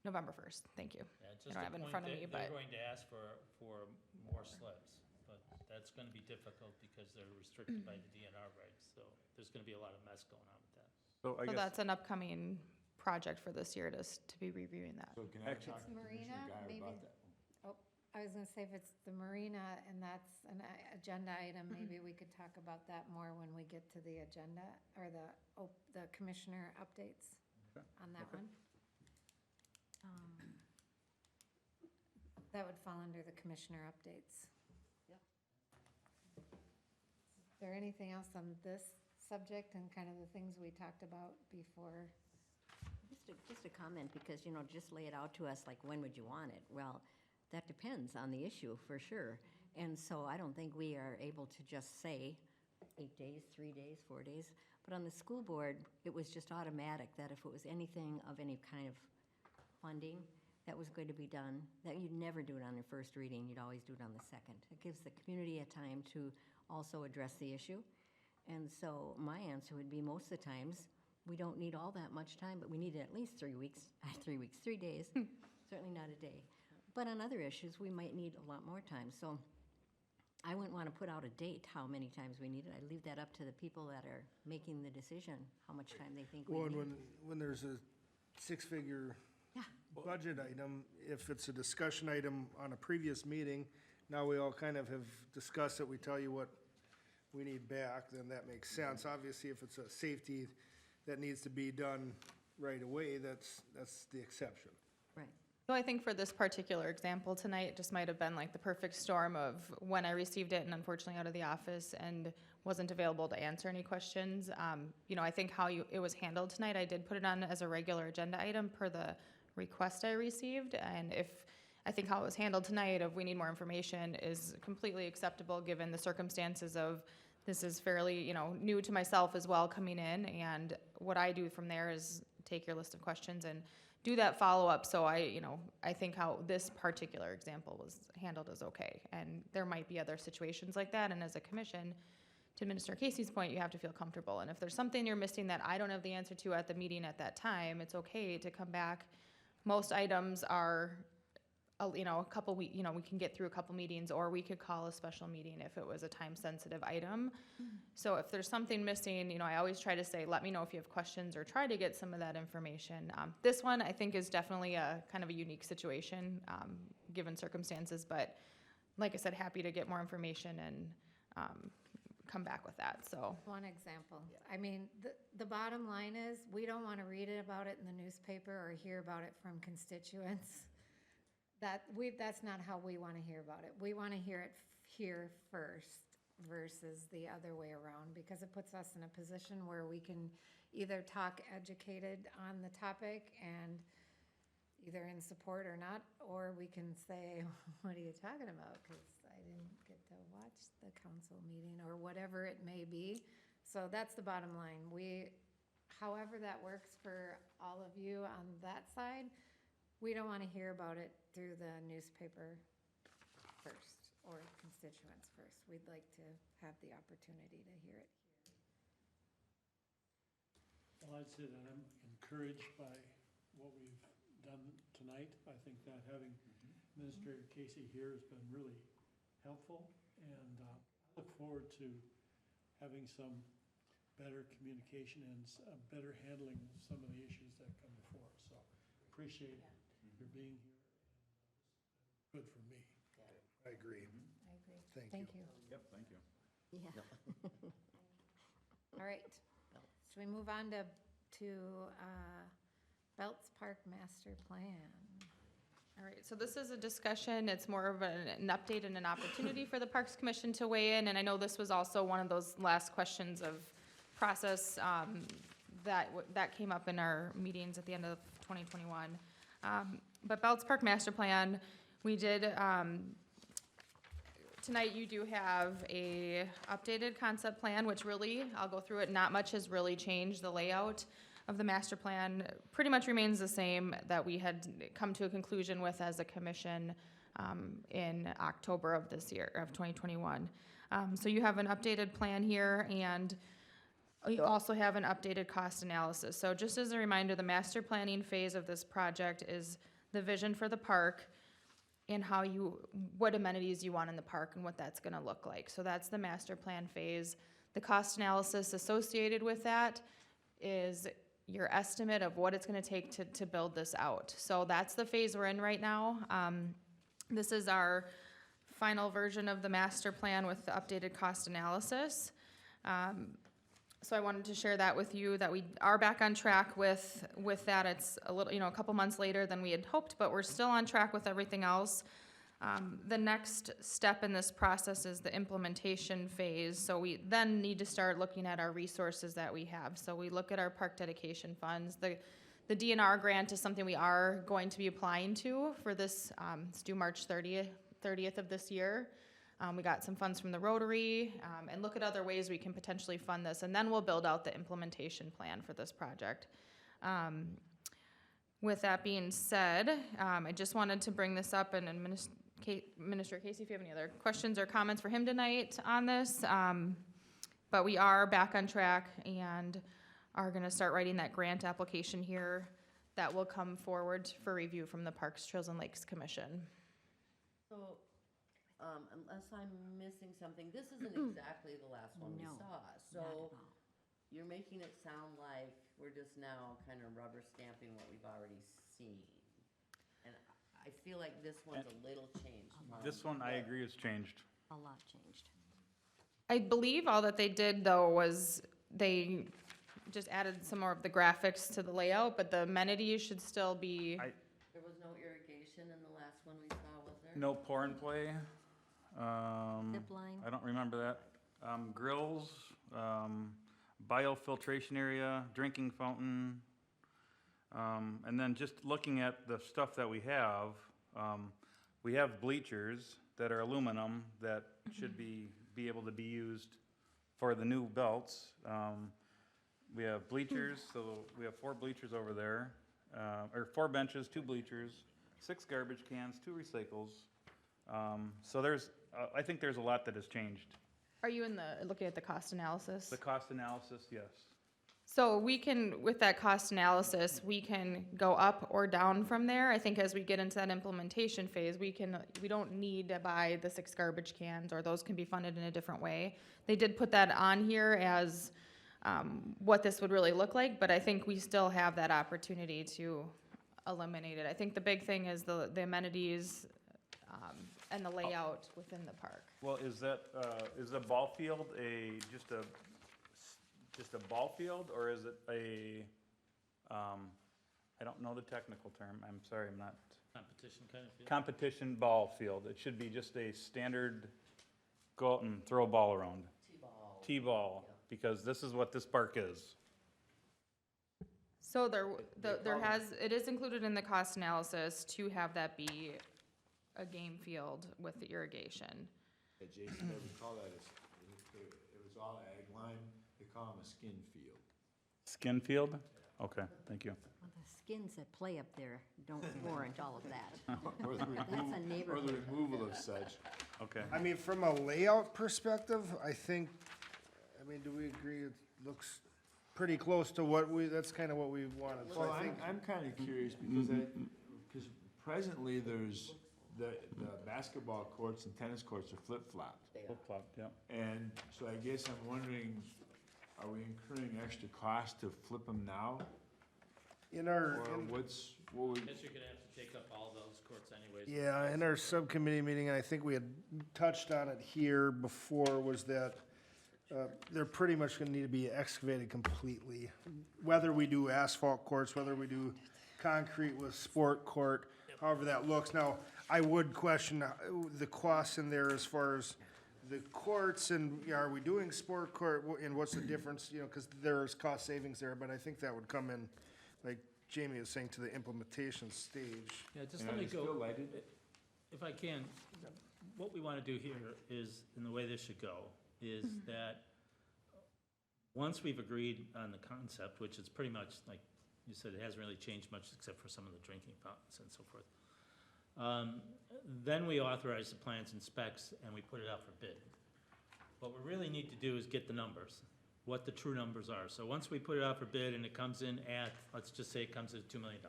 November 1st, thank you. Yeah, just don't a have it in point, front of me, they're but- going to ask for more slips, but that's gonna be difficult because they're restricted by the DNR regs, so there's gonna be a lot of mess going on with that. So I So guess, that's an upcoming project for this year to be reviewing that. So can I Actually- talk to It's Commissioner marina, Guyer maybe- about that? I was gonna say, if it's the marina and that's an agenda item, maybe we could talk about that more when we get to the agenda, or the commissioner updates Okay, on that okay. one. That would fall under the commissioner updates. Yep. Is there anything else on this subject and kind of the things we talked about before? Just a comment, because, just lay it out to us, like, when would you want it? Well, that depends on the issue, for sure. And so I don't think we are able to just say 8 days, 3 days, 4 days. But on the school board, it was just automatic that if it was anything of any kind of funding that was going to be done, that you'd never do it on the first reading, you'd always do it on the second. It gives the community a time to also address the issue. And so my answer would be, most of the times, we don't need all that much time, but we need at least 3 weeks, 3 days, certainly not a day. But on other issues, we might need a lot more time. So I wouldn't want to put out a date how many times we need it. I leave that up to the people that are making the decision, how much time they think we Well, need. and when there's a six-figure Yeah. budget item, if it's a discussion item on a previous meeting, now we all kind of have discussed it, we tell you what we need back, then that makes sense. Obviously, if it's a safety that needs to be done right away, that's the exception. Right. So I think for this particular example tonight, it just might have been like the perfect storm of when I received it and unfortunately out of the office and wasn't available to answer any questions. I think how it was handled tonight, I did put it on as a regular agenda item per the request I received. And I think how it was handled tonight of we need more information is completely acceptable given the circumstances of this is fairly, new to myself as well coming in. And what I do from there is take your list of questions and do that follow-up. So I think how this particular example was handled is okay. And there might be other situations like that. And as a commission, to Minister Casey's point, you have to feel comfortable. And if there's something you're missing that I don't have the answer to at the meeting at that time, it's okay to come back. Most items are, a couple we can get through a couple meetings, or we could call a special meeting if it was a time-sensitive item. So if there's something missing, I always try to say, let me know if you have questions, or try to get some of that information. This one, I think, is definitely a kind of a unique situation, given circumstances, but like I said, happy to get more information and come back with that, so. One example. I mean, the bottom line is, we don't want to read about it in the newspaper or hear about it from constituents. That's not how we want to hear about it. We want to hear it here first versus the other way around, because it puts us in a position where we can either talk educated on the topic and either in support or not, or we can say, what are you talking about? Because I didn't get to watch the council meeting, or whatever it may be. So that's the bottom line. However that works for all of you on that side, we don't want to hear about it through the newspaper first, or constituents first. We'd like to have the opportunity to hear it. Well, I'd say that I'm encouraged by what we've done tonight. I think that having Administrator Casey here has been really helpful, and I look forward to having some better communication and better handling of some of the issues that come before us. So appreciate your being here. Good for me. I agree. I agree. Thank you. Thank you. Yep, thank you. Yeah. All right. Should we move on to Belts Park Master Plan? All right, so this is a discussion, it's more of an update and an opportunity for the Parks Commission to weigh in, and I know this was also one of those last questions of process that came up in our meetings at the end of 2021. But Belts Park Master Plan, we did, tonight you do have a updated concept plan, which really, I'll go through it, not much has really changed. The layout of the master plan pretty much remains the same that we had come to a conclusion with as a commission in October of this year, of 2021. So you have an updated plan here, and you also have an updated cost analysis. So just as a reminder, the master planning phase of this project is the vision for the park and what amenities you want in the park and what that's gonna look like. So that's the master plan phase. The cost analysis associated with that is your estimate of what it's gonna take to build this out. So that's the phase we're in right now. This is our final version of the master plan with the updated cost analysis. So I wanted to share that with you, that we are back on track with that. It's a little, a couple months later than we had hoped, but we're still on track with everything else. The next step in this process is the implementation phase. So we then need to start looking at our resources that we have. So we look at our park dedication funds. The DNR grant is something we are going to be applying to for this, it's due March 30th of this year. We got some funds from the Rotary, and look at other ways we can potentially fund this, and then we'll build out the implementation plan for this project. With that being said, I just wanted to bring this up, and Minister Casey, if you have any other questions or comments for him tonight on this, but we are back on track and are gonna start writing that grant application here that will come forward for review from the Parks, Trails, and Lakes Commission. So, unless I'm missing something, this isn't exactly the last one we No, saw. Not at So all. you're making it sound like we're just now kind of rubber stamping what we've already seen. And I feel like this one's a little changed. This one, I agree, has changed. A lot changed. I believe all that they did, though, was they just added some more of the graphics to the layout, but the amenities should still be, There was no irrigation in the last one we saw, was there? No pour and play. Zip line. I don't remember that. Grills, biofiltration area, drinking fountain. And then just looking at the stuff that we have bleachers that are aluminum that should be able to be used for the new belts. We have bleachers, so we have 4 bleachers over there, or 4 benches, 2 bleachers, 6 garbage cans, 2 recycles. So I think there's a lot that has changed. are you looking at the cost analysis? The cost analysis, yes. So we can, with that cost analysis, we can go up or down from there. I think as we get into that implementation phase, we don't need to buy the 6 garbage cans, or those can be funded in a different way. They did put that on here as what this would really look like, but I think we still have that opportunity to eliminate it. I think the big thing is the amenities and the layout within the park. Well, is the ball field just a ball field, or is it I don't know the technical term, I'm sorry, I'm not, Competition kind of feel? competition ball field? It should be just a standard, go out and throw a ball around, T-ball. T-ball, Yeah. because this is what this park is. So it is included in the cost analysis to have that be a game field with the irrigation. Yeah, Jason doesn't call that it was all ag line, they call them a skin field. Skin field? Okay, thank you. Well, the skins that play up there don't warrant all of that. Or the That's a Or the neighborhood. removal of such. Okay. I mean, from a layout perspective, I think, I mean, do we agree it looks pretty close to what that's kind of what we wanted, so Well, I think. I'm kind of curious because presently there's the basketball courts and tennis courts are flip-flopped. They are. Flip-flop, yeah. And so I guess I'm wondering, are we incurring extra cost to flip them now? In our, Or what would, I guess you're gonna have to take up all those courts anyways. yeah, in our subcommittee meeting, and I think we had touched on it here before, was that they're pretty much gonna need to be excavated completely. Whether we do asphalt courts, whether we do concrete with sport court, however that looks. Now, I would question the costs in there as far as the courts and, yeah, are we doing sport court, and what's the difference, you know, because there's cost savings there, but I think that would come in, like Jamie was saying, to the implementation stage. Yeah, just and let are me they still go, lighted? if I can, what we wanna do here is, and the way this should go, is that once we've agreed on the concept, which is pretty much, like you said, it hasn't really changed much except for some of the drinking fountains and so forth. Then we authorize the plans and specs and we put it out for bid. What we really need to do is get the numbers, what the true numbers are. So once we put it out for bid and it comes in at, let's just say it comes in at $2 million.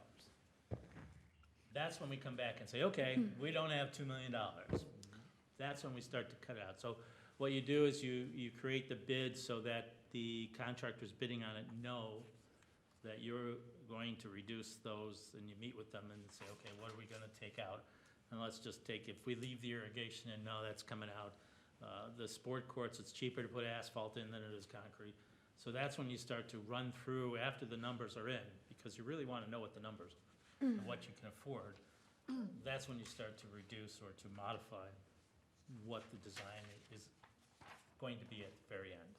That's when we come back and say, okay, we don't have $2 million. That's when we start to cut it out. So what you do is you create the bid so that the contractors bidding on it know that you're going to reduce those, and you meet with them and say, okay, what are we gonna take out? And let's just take, if we leave the irrigation in, no, that's coming out. The sport courts, it's cheaper to put asphalt in than it is concrete. So that's when you start to run through after the numbers are in, because you really wanna know what the numbers are and what you can afford. That's when you start to reduce or to modify what the design is going to be at the very end.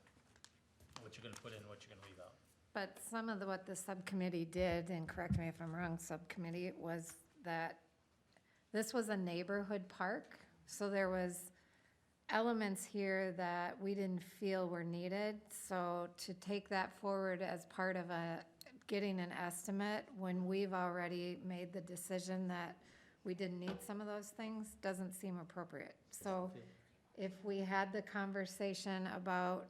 What you're gonna put in, what you're gonna leave out. But some of what the subcommittee did, and correct me if I'm wrong, subcommittee, was that this was a neighborhood park, so there was elements here that we didn't feel were needed. So to take that forward as part of getting an estimate when we've already made the decision that we didn't need some of those things doesn't seem appropriate. So if we had the conversation about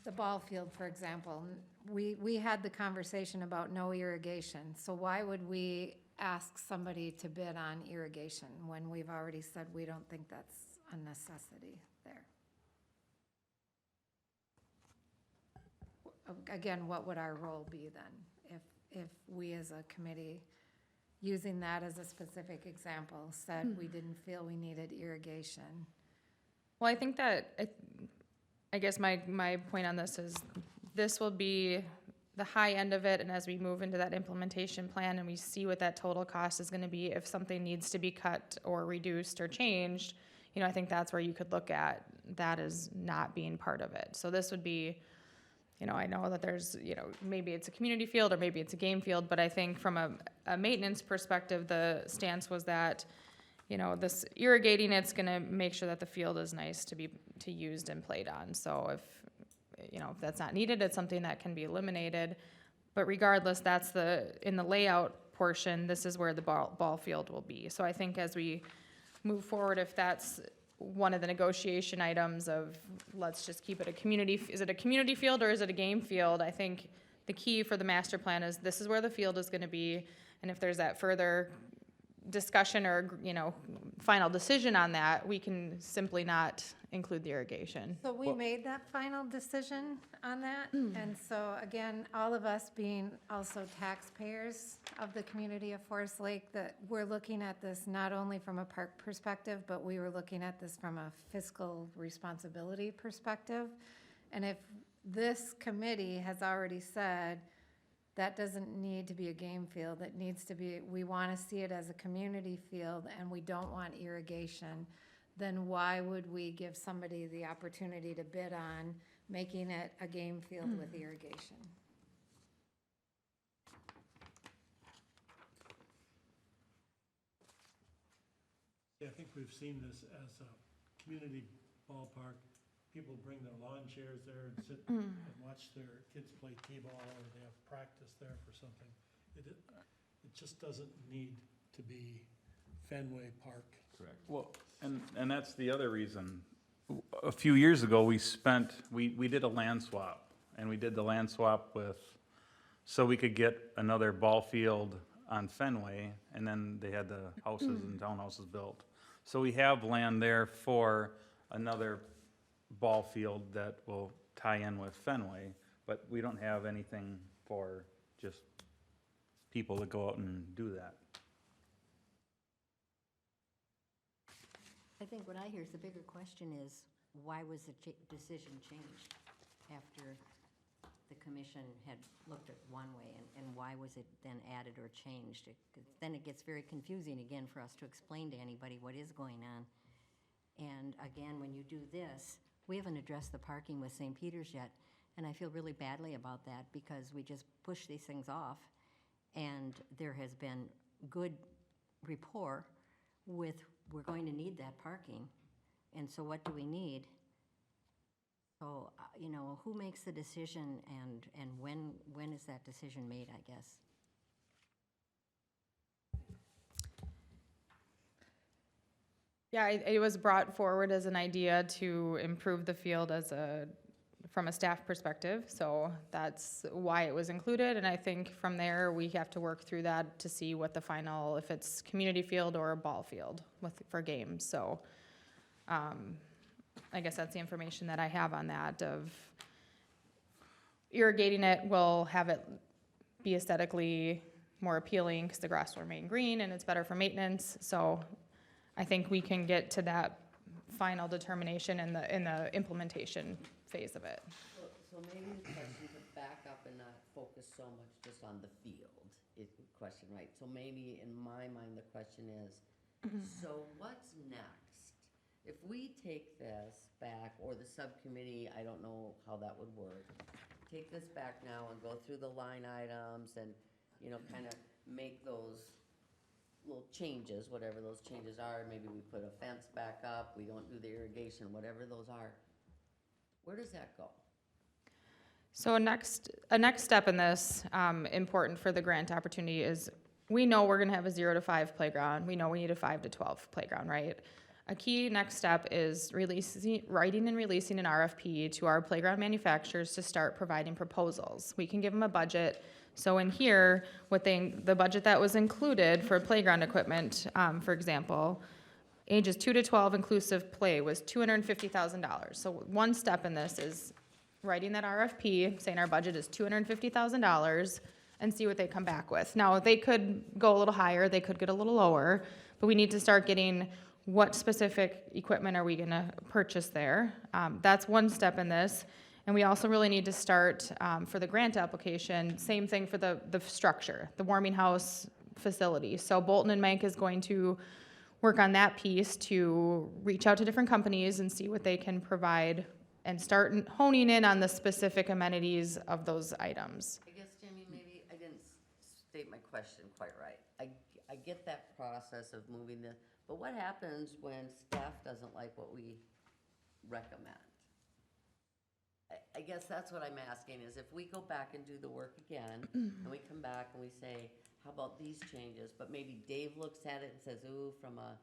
the ball field, for example, we had the conversation about no irrigation. So why would we ask somebody to bid on irrigation when we've already said we don't think that's a necessity there? Again, what would our role be then if we as a committee, using that as a specific example, said we didn't feel we needed irrigation? Well, I think that, I guess my point on this is, this will be the high end of it, and as we move into that implementation plan and we see what that total cost is gonna be, if something needs to be cut or reduced or changed, you know, I think that's where you could look at that as not being part of it. So this would be, you know, I know that there's, you know, maybe it's a community field or maybe it's a game field, but I think from a maintenance perspective, the stance was that, you know, this irrigating, it's gonna make sure that the field is nice to be used and played on. So if, you know, if that's not needed, it's something that can be eliminated. But regardless, that's in the layout portion, this is where the ball field will be. So I think as we move forward, if that's one of the negotiation items of, let's just keep it is it a community field or is it a game field? I think the key for the master plan is this is where the field is gonna be, and if there's that further discussion or, you know, final decision on that, we can simply not include the irrigation. So we made that final decision on that, and so again, all of us being also taxpayers of the community of Forest Lake, that we're looking at this not only from a park perspective, but we were looking at this from a fiscal responsibility perspective. And if this committee has already said that doesn't need to be a game field, it needs to be, we want to see it as a community field and we don't want irrigation, then why would we give somebody the opportunity to bid on making it a game field with irrigation? Yeah, I think we've seen this as a community ballpark people bring their lawn chairs there and sit and watch their kids play t-ball, or they have practice there for something. It just doesn't need to be Fenway Park. Correct. Well, and that's the other reason. A few years ago, we did a land swap, and we did the land swap so we could get another ball field on Fenway, and then they had the houses and townhouses built. So we have land there for another ball field that will tie in with Fenway, but we don't have anything for just people to go out and do that. I think what I hear is the bigger question is, why was the decision changed after the commission had looked at one way, and why was it then added or changed? 'Cause then it gets very confusing again for us to explain to anybody what is going on. And again, when you do this, we haven't addressed the parking with St. Peter's yet, and I feel really badly about that because we just push these things off, and there has been good rapport with, we're going to need that parking, and so what do we need? So, who makes the decision, and when is that decision made, I guess? Yeah, it was brought forward as an idea to improve the field from a staff perspective, so that's why it was included, and I think from there, we have to work through that to see what the final, if it's community field or a ball field for games, so, I guess that's the information that I have on that, of irrigating it will have it be aesthetically more appealing, because the grass will remain green, and it's better for maintenance, so I think we can get to that final determination in the implementation phase of it. So maybe the question to back up and not focus so much just on the field is the question, right? So maybe in my mind, the question is, so what's next? If we take this back, or the subcommittee, I don't know how that would work, take this back now and go through the line items and, kind of make those little changes, whatever those changes are, maybe we put a fence back up, we don't do the irrigation, whatever those are, where does that go? So a next step in this, important for the grant opportunity, is we know we're gonna have a 0 to 5 playground. We know we need a 5 to 12 playground, right? A key next step is writing and releasing an RFP to our playground manufacturers to start providing proposals. We can give them a budget. So in here, the budget that was included for playground equipment, for example, ages 2 to 12 inclusive play was $250,000. So one step in this is writing that RFP, saying our budget is $250,000, and see what they come back with. Now, they could go a little higher, they could get a little lower, but we need to start getting what specific equipment are we gonna purchase there. That's one step in this. And we also really need to start, for the grant application, same thing for the structure, the warming house facility. So Bolton and Mank is going to work on that piece to reach out to different companies and see what they can provide, and start honing in on the specific amenities of those items. I guess, Jamie, maybe I didn't state my question quite right. I get that process of moving the, but what happens when staff doesn't like what we recommend? I guess that's what I'm asking, is if we go back and do the work again, and we come back and we say, how about these changes? But maybe Dave looks at it and says, ooh, from a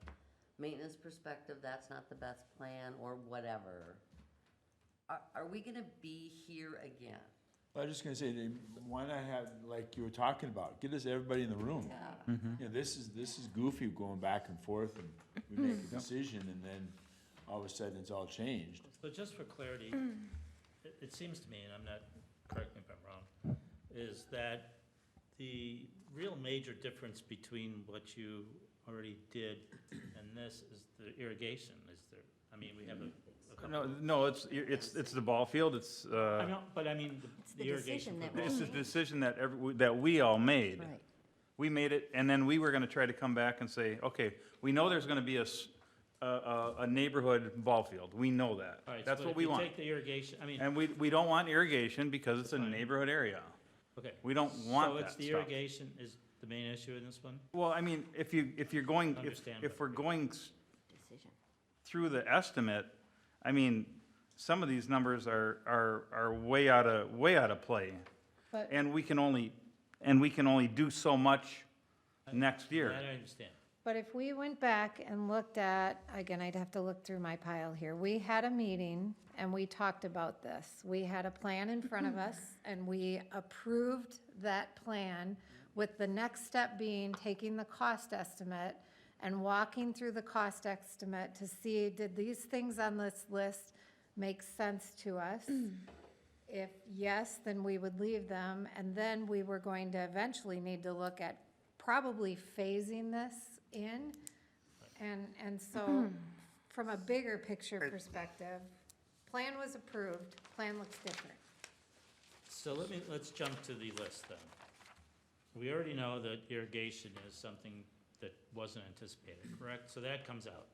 maintenance perspective, that's not the best plan, or whatever. Are we gonna be here again? I was just gonna say, why not have, like you were talking about, get us everybody in the room. Yeah. This is goofy going back and forth, and we make a decision, and then all of a sudden it's all changed. So just for clarity, it seems to me, and I'm not, correct me if I'm wrong, is that the real major difference between what you already did and this is the irrigation, is there? I mean, we have a couple. No, it's the ball field, it's, I know, but I mean, the the irrigation. decision that for we both. it's the decision that we all made. Right. We made it, and then we were gonna try to come back and say, okay, we know there's gonna be a neighborhood ball field, we know that. All right, That's so what if we you want. take the irrigation, I mean, And we don't want irrigation because it's a Fine. neighborhood area. okay. We don't want So that it's the stuff. irrigation is the main issue in this one? Well, I mean, if you're going, Understand if we're going Decision. through the estimate, I mean, some of these numbers are way out of play. But- And we can only do so much next year. That I understand. But if we went back and looked at, again, I'd have to look through my pile here. We had a meeting and we talked about this. We had a plan in front of us and we approved that plan with the next step being taking the cost estimate and walking through the cost estimate to see, did these things on this list make sense to us? If yes, then we would leave them, and then we were going to eventually need to look at probably phasing this in. And so, from a bigger picture perspective, plan was approved, plan looks different. So let's jump to the list then. We already know that irrigation is something that wasn't anticipated, correct? So that comes out.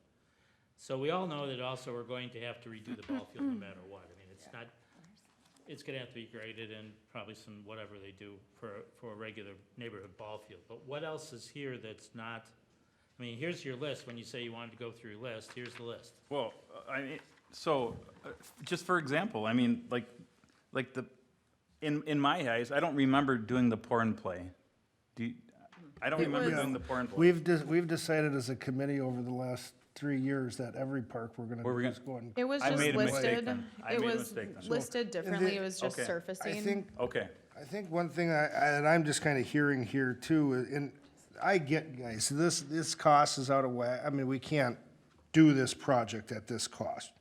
So we all know that also we're going to have to redo the ball field no matter what. I mean, it's not, it's gonna have to be graded and probably some, whatever they do for a regular neighborhood ball field. But what else is here that's not, I mean, here's your list. When you say you wanted to go through your list, here's the list. Well, I mean, so, just for example, I mean, like in my eyes, I don't remember doing the pour and play. I don't remember was- doing the pour and play. We've decided as a committee over the last 3 years that every park we're gonna Where we're do gonna- is going. It was I just made a mistake listed, then. I it made a was mistake then. listed differently, it was just Okay. surfacing. Okay, I think one thing that I'm just kind of hearing here too, and I get, guys, this cost is out of whack. I mean, we can't do this project at this cost.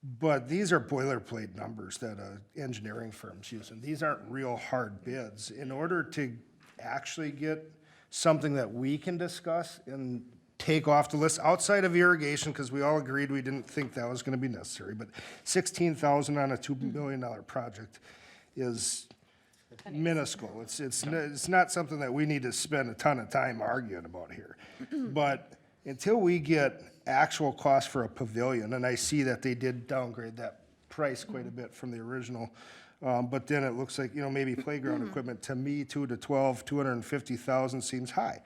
But these are boilerplate numbers that a engineering firm's using. These aren't real hard bids. In order to actually get something that we can discuss and take off the list outside of irrigation, because we all agreed we didn't think that was gonna be necessary, but 16,000 on a $2 million project is minuscule. It's not something that we need to spend a ton of time arguing about here. But until we get actual cost for a pavilion, and I see that they did downgrade that price quite a bit from the original, but then it looks like, maybe playground equipment, to me, 2 to 12, 250,000 seems high.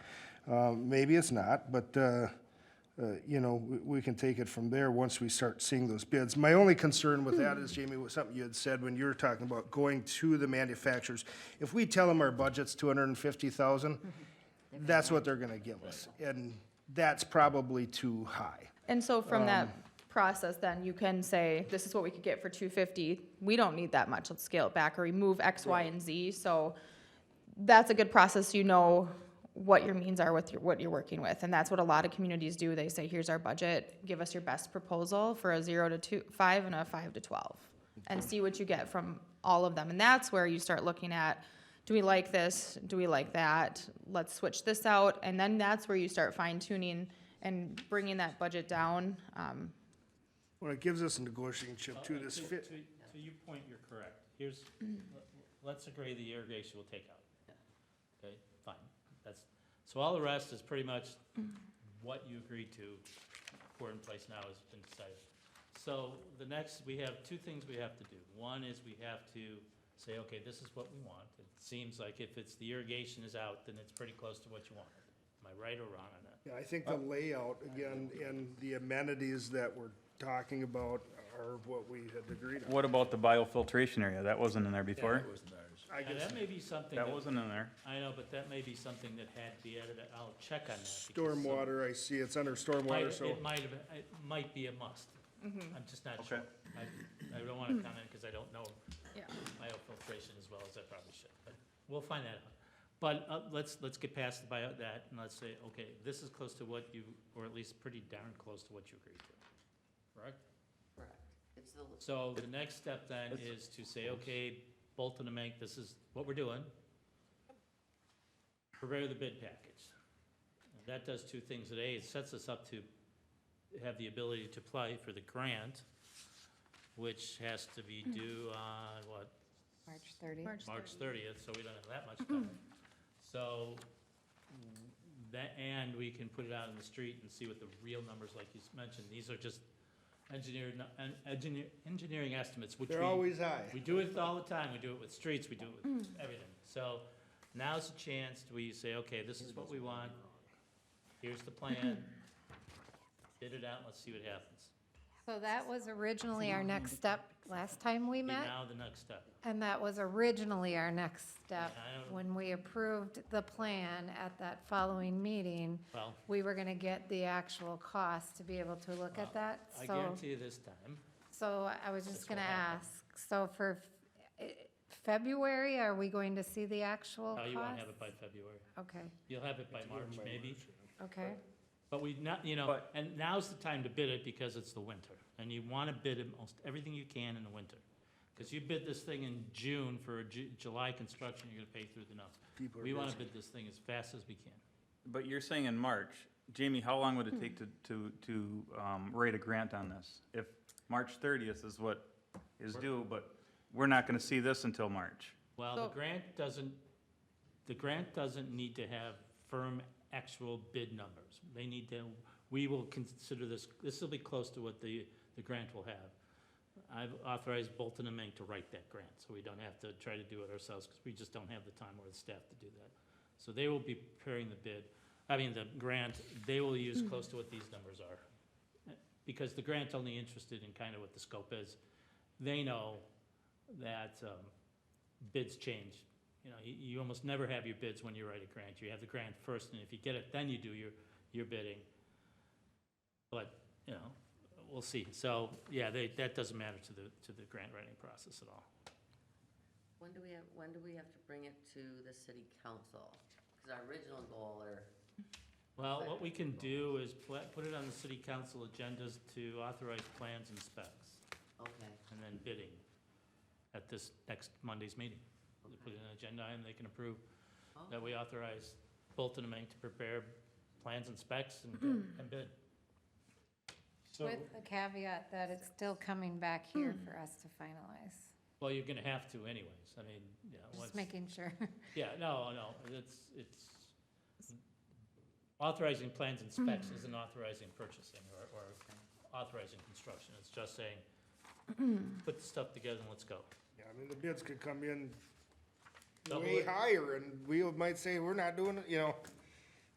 Maybe it's not, but, we can take it from there once we start seeing those bids. My only concern with that is, Jamie, was something you had said when you were talking about going to the manufacturers. If we tell them our budget's 250,000, that's what they're gonna give us, and that's probably too high. And so from that process, then you can say, this is what we could get for 250. We don't need that much. Let's scale it back or remove X, Y, and Z. So that's a good process. You know what your means are with what you're working with. And that's what a lot of communities do. They say, here's our budget. Give us your best proposal for a 0 to 5 and a 5 to 12. And see what you get from all of them. And that's where you start looking at, do we like this? Do we like that? Let's switch this out. And then that's where you start fine tuning and bringing that budget down. Well, it gives us a negotiating chip too, this fit. To your point, you're correct. Here's, let's agree the irrigation will take out. Okay, fine. So all the rest is pretty much what you agreed to, for in place now has been decided. So the next, we have two things we have to do. One is we have to say, okay, this is what we want. It seems like if it's the irrigation is out, then it's pretty close to what you want. Am I right or wrong on that? Yeah, I think the layout, again, and the amenities that we're talking about are what we had agreed on. what about the biofiltration area? That wasn't in there before? That wasn't ours. I And guess that may be something That that, wasn't in there. I know, but that may be something that had to be added. I'll check on that. because stormwater, I see, it's under stormwater, so. It might be a must. I'm just not sure. Okay. I don't want to comment because I don't know Yeah. biofiltration as well as I probably should, but we'll find that out. But let's get past that and let's say, okay, this is close to what you, or at least pretty darn close to what you agreed to, correct? Correct. It's the, So the next step then is to say, okay, Bolton and Mink, this is what we're doing. Prepare the bid package. And that does two things. It sets us up to have the ability to apply for the grant, which has to be due on, what, March 30th. March 30th, so we don't have that much time. So, that, and we can put it out in the street and see what the real numbers, like you mentioned, these are just engineering estimates, which They're always high. we do it all the time, we do it with streets, we do it with everything. So, now's the chance, we say, okay, this is what we want, here's the plan, bid it out, let's see what happens. So that was originally our next step last time we Be met, now the next step. and that was originally our next step. I don't- When we approved the plan at that following meeting, Well, we were gonna get the actual cost to be able to look at that. I So, guarantee you this time, so I was just This will gonna happen. ask, so for February, are we going to see the actual no, cost? you won't have it by February. Okay, You'll have it by March, maybe. okay. But we not, you know, But- and now's the time to bid it because it's the winter. And you want to bid most everything you can in the winter. Because you bid this thing in June for a July construction, you're going to pay through the nose. People are We want to busy. bid this thing as fast as we can. But you're saying in March, Jamie, how long would it take to write a grant on this? If March 30th is what is due, but we're not gonna see this until March. Well, So- the grant doesn't need to have firm actual bid numbers. They need to, we will consider this will be close to what the grant will have. I've authorized Bolton and Mink to write that grant, so we don't have to try to do it ourselves, because we just don't have the time or the staff to do that. So they will be preparing the grant, they will use close to what these numbers are. Because the grant's only interested in kind of what the scope is. They know that bids change. You know, you almost never have your bids when you write a grant. You have the grant first, and if you get it, then you do your bidding. But, you know, we'll see. So, yeah, that doesn't matter to the grant writing process at all. When do we have to bring it to the city council? Because our original goal, or, Well, what we can do is put it on the city council agendas to authorize plans and specs, okay, and then bidding at this next Monday's meeting. They put in an agenda item, they can approve that we authorize Bolton and Mink to prepare plans and specs and bid. So, With the caveat that it's still coming back here for us to finalize. Well, you're gonna have to anyways. I mean, yeah. Just making sure. Yeah, no, it's authorizing plans and specs isn't authorizing purchasing or authorizing construction. It's just saying, put the stuff together and let's go. Yeah, I mean, the bids could come in Double way it. higher, and we might say, we're not doing it, you know,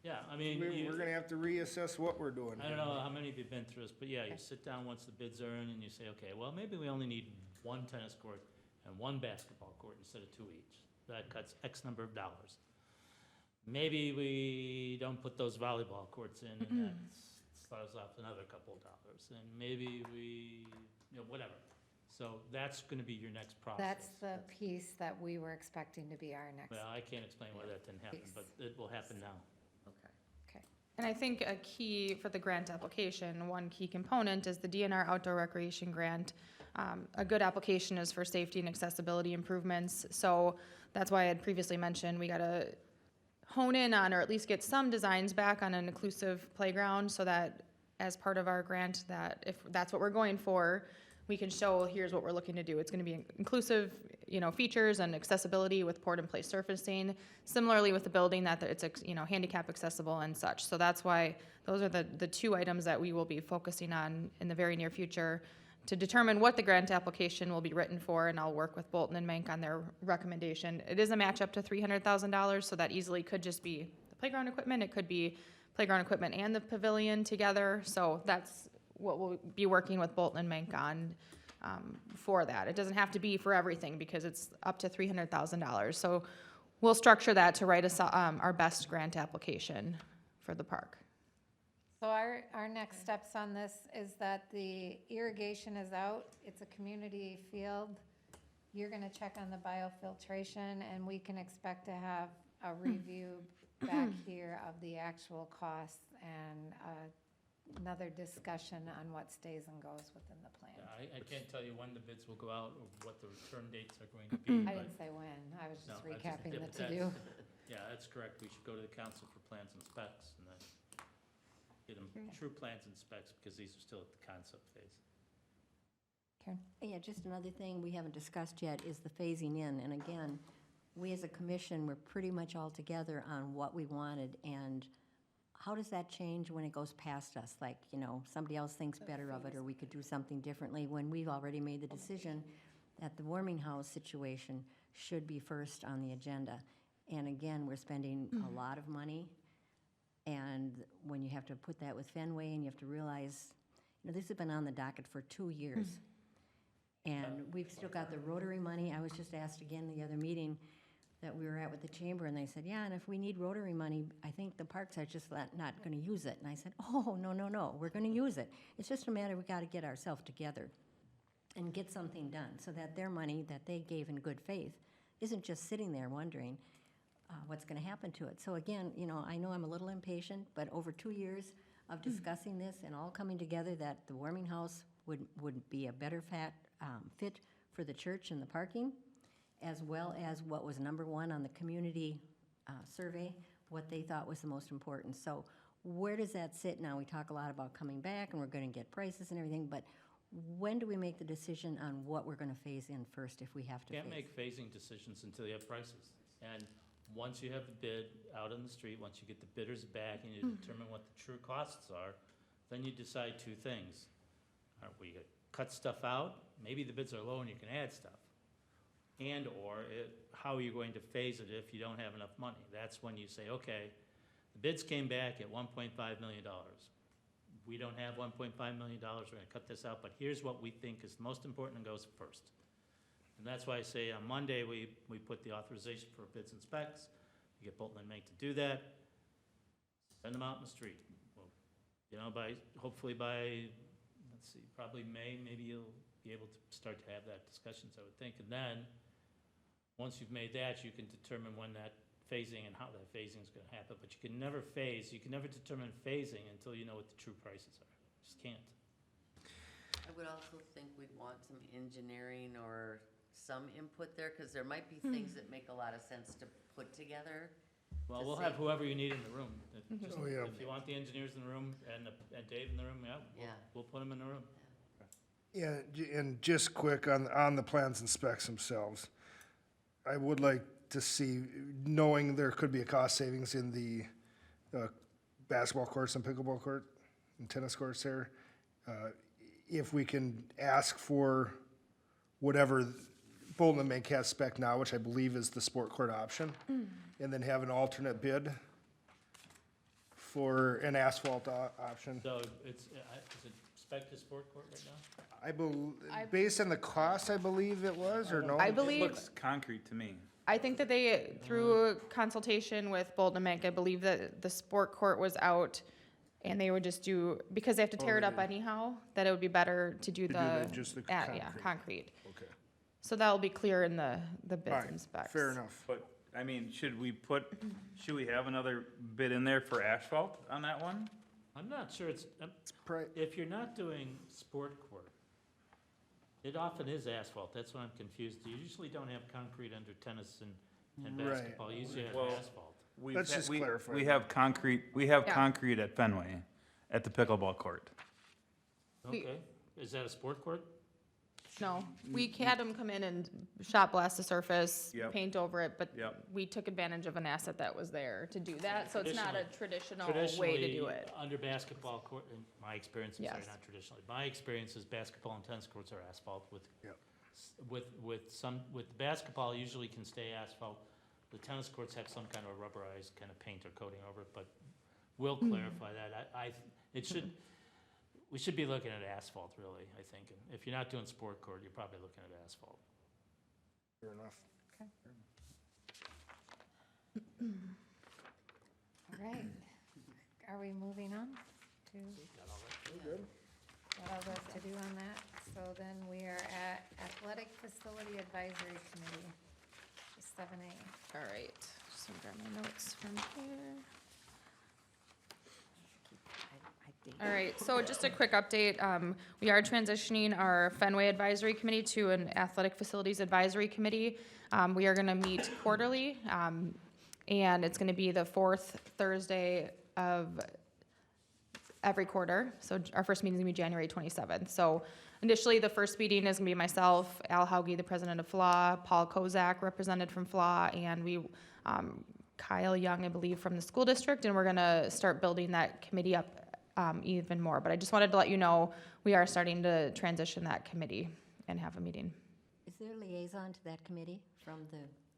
Yeah, I mean, we're gonna have to reassess what we're doing. I don't know how many of you have been through this, but yeah, you sit down once the bids are in and you say, okay, well, maybe we only need one tennis court and one basketball court instead of two each. That cuts X number of dollars. Maybe we don't put those volleyball courts in and that slows off another couple of dollars. And maybe we, you know, whatever. So that's gonna be your next process. That's the piece that we were expecting to be our next. Well, I can't explain why that didn't happen, Piece. but it will happen now. okay. Okay. And I think a key for the grant application, one key component is the DNR Outdoor Recreation Grant. A good application is for safety and accessibility improvements. So that's why I had previously mentioned we gotta hone in on, or at least get some designs back on an inclusive playground, so that as part of our grant, that if that's what we're going for, we can show, here's what we're looking to do. It's gonna be inclusive, you know, features and accessibility with poured-in-place surfacing. Similarly with the building, that it's, you know, handicap accessible and such. So that's why those are the two items that we will be focusing on in the very near future to determine what the grant application will be written for, and I'll work with Bolton and Mank on their recommendation. It is a match up to $300,000, so that easily could just be the playground equipment. It could be playground equipment and the pavilion together. So that's what we'll be working with Bolton and Mank on for that. It doesn't have to be for everything because it's up to $300,000. So we'll structure that to write us our best grant application for the park. So our next steps on this is that the irrigation is out. It's a community field. You're gonna check on the biofiltration, and we can expect to have a review back here of the actual costs and another discussion on what stays and goes within the plan. Yeah, I can't tell you when the bids will go out or what the return dates are going to be, I but. didn't say when, I was No, just I recapping yeah, the but to-do. Yeah, that's correct. We should go to the council for plans and specs and then get them true plans and specs, because these are still at the concept phase. Karen? Yeah, just another thing we haven't discussed yet is the phasing in. And again, we as a commission, we're pretty much all together on what we wanted. And how does that change when it goes past us? Like, you know, somebody else thinks better of it, or we could do something differently when we've already made the decision that the warming house situation should be first on the agenda. And again, we're spending a lot of money. And when you have to put that with Fenway, and you have to realize this has been on the docket for 2 years. And we've still got the Rotary money. I was just asked again the other meeting that we were at with the chamber, and they said, yeah, and if we need Rotary money, I think the parks are just not gonna use it. And I said, oh, no, we're gonna use it. It's just a matter, we gotta get ourselves together and get something done, so that their money that they gave in good faith isn't just sitting there wondering what's gonna happen to it. So again, I know I'm a little impatient, but over 2 years of discussing this and all coming together, that the warming house would be a better fit for the church and the parking, as well as what was #1 on the community survey, what they thought was the most important. So where does that sit now? We talk a lot about coming back, and we're gonna get prices and everything, but when do we make the decision on what we're gonna phase in first, if we have to phase? Can't make phasing decisions until you have prices. And once you have the bid out on the street, once you get the bidders back and you determine what the true costs are, then you decide 2 things. Are we gonna cut stuff out? Maybe the bids are low and you can add stuff. And/or how are you going to phase it if you don't have enough money? That's when you say, okay, the bids came back at $1.5 million. We don't have $1.5 million, we're gonna cut this out, but here's what we think is most important and goes first. And that's why I say on Monday, we put the authorization for bids and specs. You get Bolton and Mink to do that. Send them out in the street. Well, hopefully by, let's see, probably May, maybe you'll be able to start to have that discussions, I would think. And then, once you've made that, you can determine when that phasing and how that phasing is gonna happen. But you can never determine phasing until you know what the true prices are. Just can't. I would also think we'd want some engineering or some input there, because there might be things that make a lot of sense to put together. Well, To we'll see. have whoever you need in the room. Just- Oh, yeah. If you want the engineers in the room and Dave in the room, Yeah. we'll put them in the room. Yeah, and just quick on the plans and specs themselves. I would like to see, knowing there could be a cost savings in the basketball courts and pickleball court and tennis courts there, if we can ask for whatever Bolton and Mink has spec now, which I believe is the sport court option, and then have an alternate bid for an asphalt option. So is it spec to sport court right now? Based on the cost, I believe it was, or no? I It believe, looks concrete to me. I think that they, through consultation with Bolton and Mink, I believe that the sport court was out, and they would just do, because they have to tear it up anyhow, that it would be better to do just the yeah, concrete. concrete. Okay. So that'll be clear in the bids All right, and specs. fair enough. But, I mean, should we have another bid in there for asphalt on that one? I'm not sure Pri- if you're not doing sport court, it often is asphalt. That's why I'm confused. You usually don't have concrete under tennis and Right. basketball. You usually have Well, asphalt. Let's just clarify We that. have concrete, Yeah. concrete at Fenway, at the pickleball court. We- Okay. Is that a sport court? No, we had them come in and shot blast the surface, Yep. paint over it, but Yep. we took advantage of an asset that was there to do that, so it's not a traditional way to Traditionally, do it. under basketball court, in my experience, I'm sorry, Yes. not traditionally. My experience is basketball and tennis courts are asphalt Yep. with basketball usually can stay asphalt. The tennis courts have some kind of a rubberized kind of paint or coating over it, but we'll clarify that. We should be looking at asphalt, really, I think. And if you're not doing sport court, you're probably looking at asphalt. Fair enough. All right. Are we moving on to, Got all that? what else to do on that? So then we are at Athletic Facility Advisory Committee, 7A. All right, just gonna grab my notes from here. All right, so just a quick update. We are transitioning our Fenway Advisory Committee to an Athletic Facilities Advisory Committee. We are gonna meet quarterly, and it's gonna be the 4th Thursday of every quarter. So our first meeting is gonna be January 27th. So initially, the first meeting is gonna be myself, Al Hauge, the president of FLA, Paul Kozak, represented from FLA, and Kyle Young, I believe, from the school district, and we're gonna start building that committee up even more. But I just wanted to let you know, we are starting to transition that committee and have a meeting. Is there a liaison to that committee from the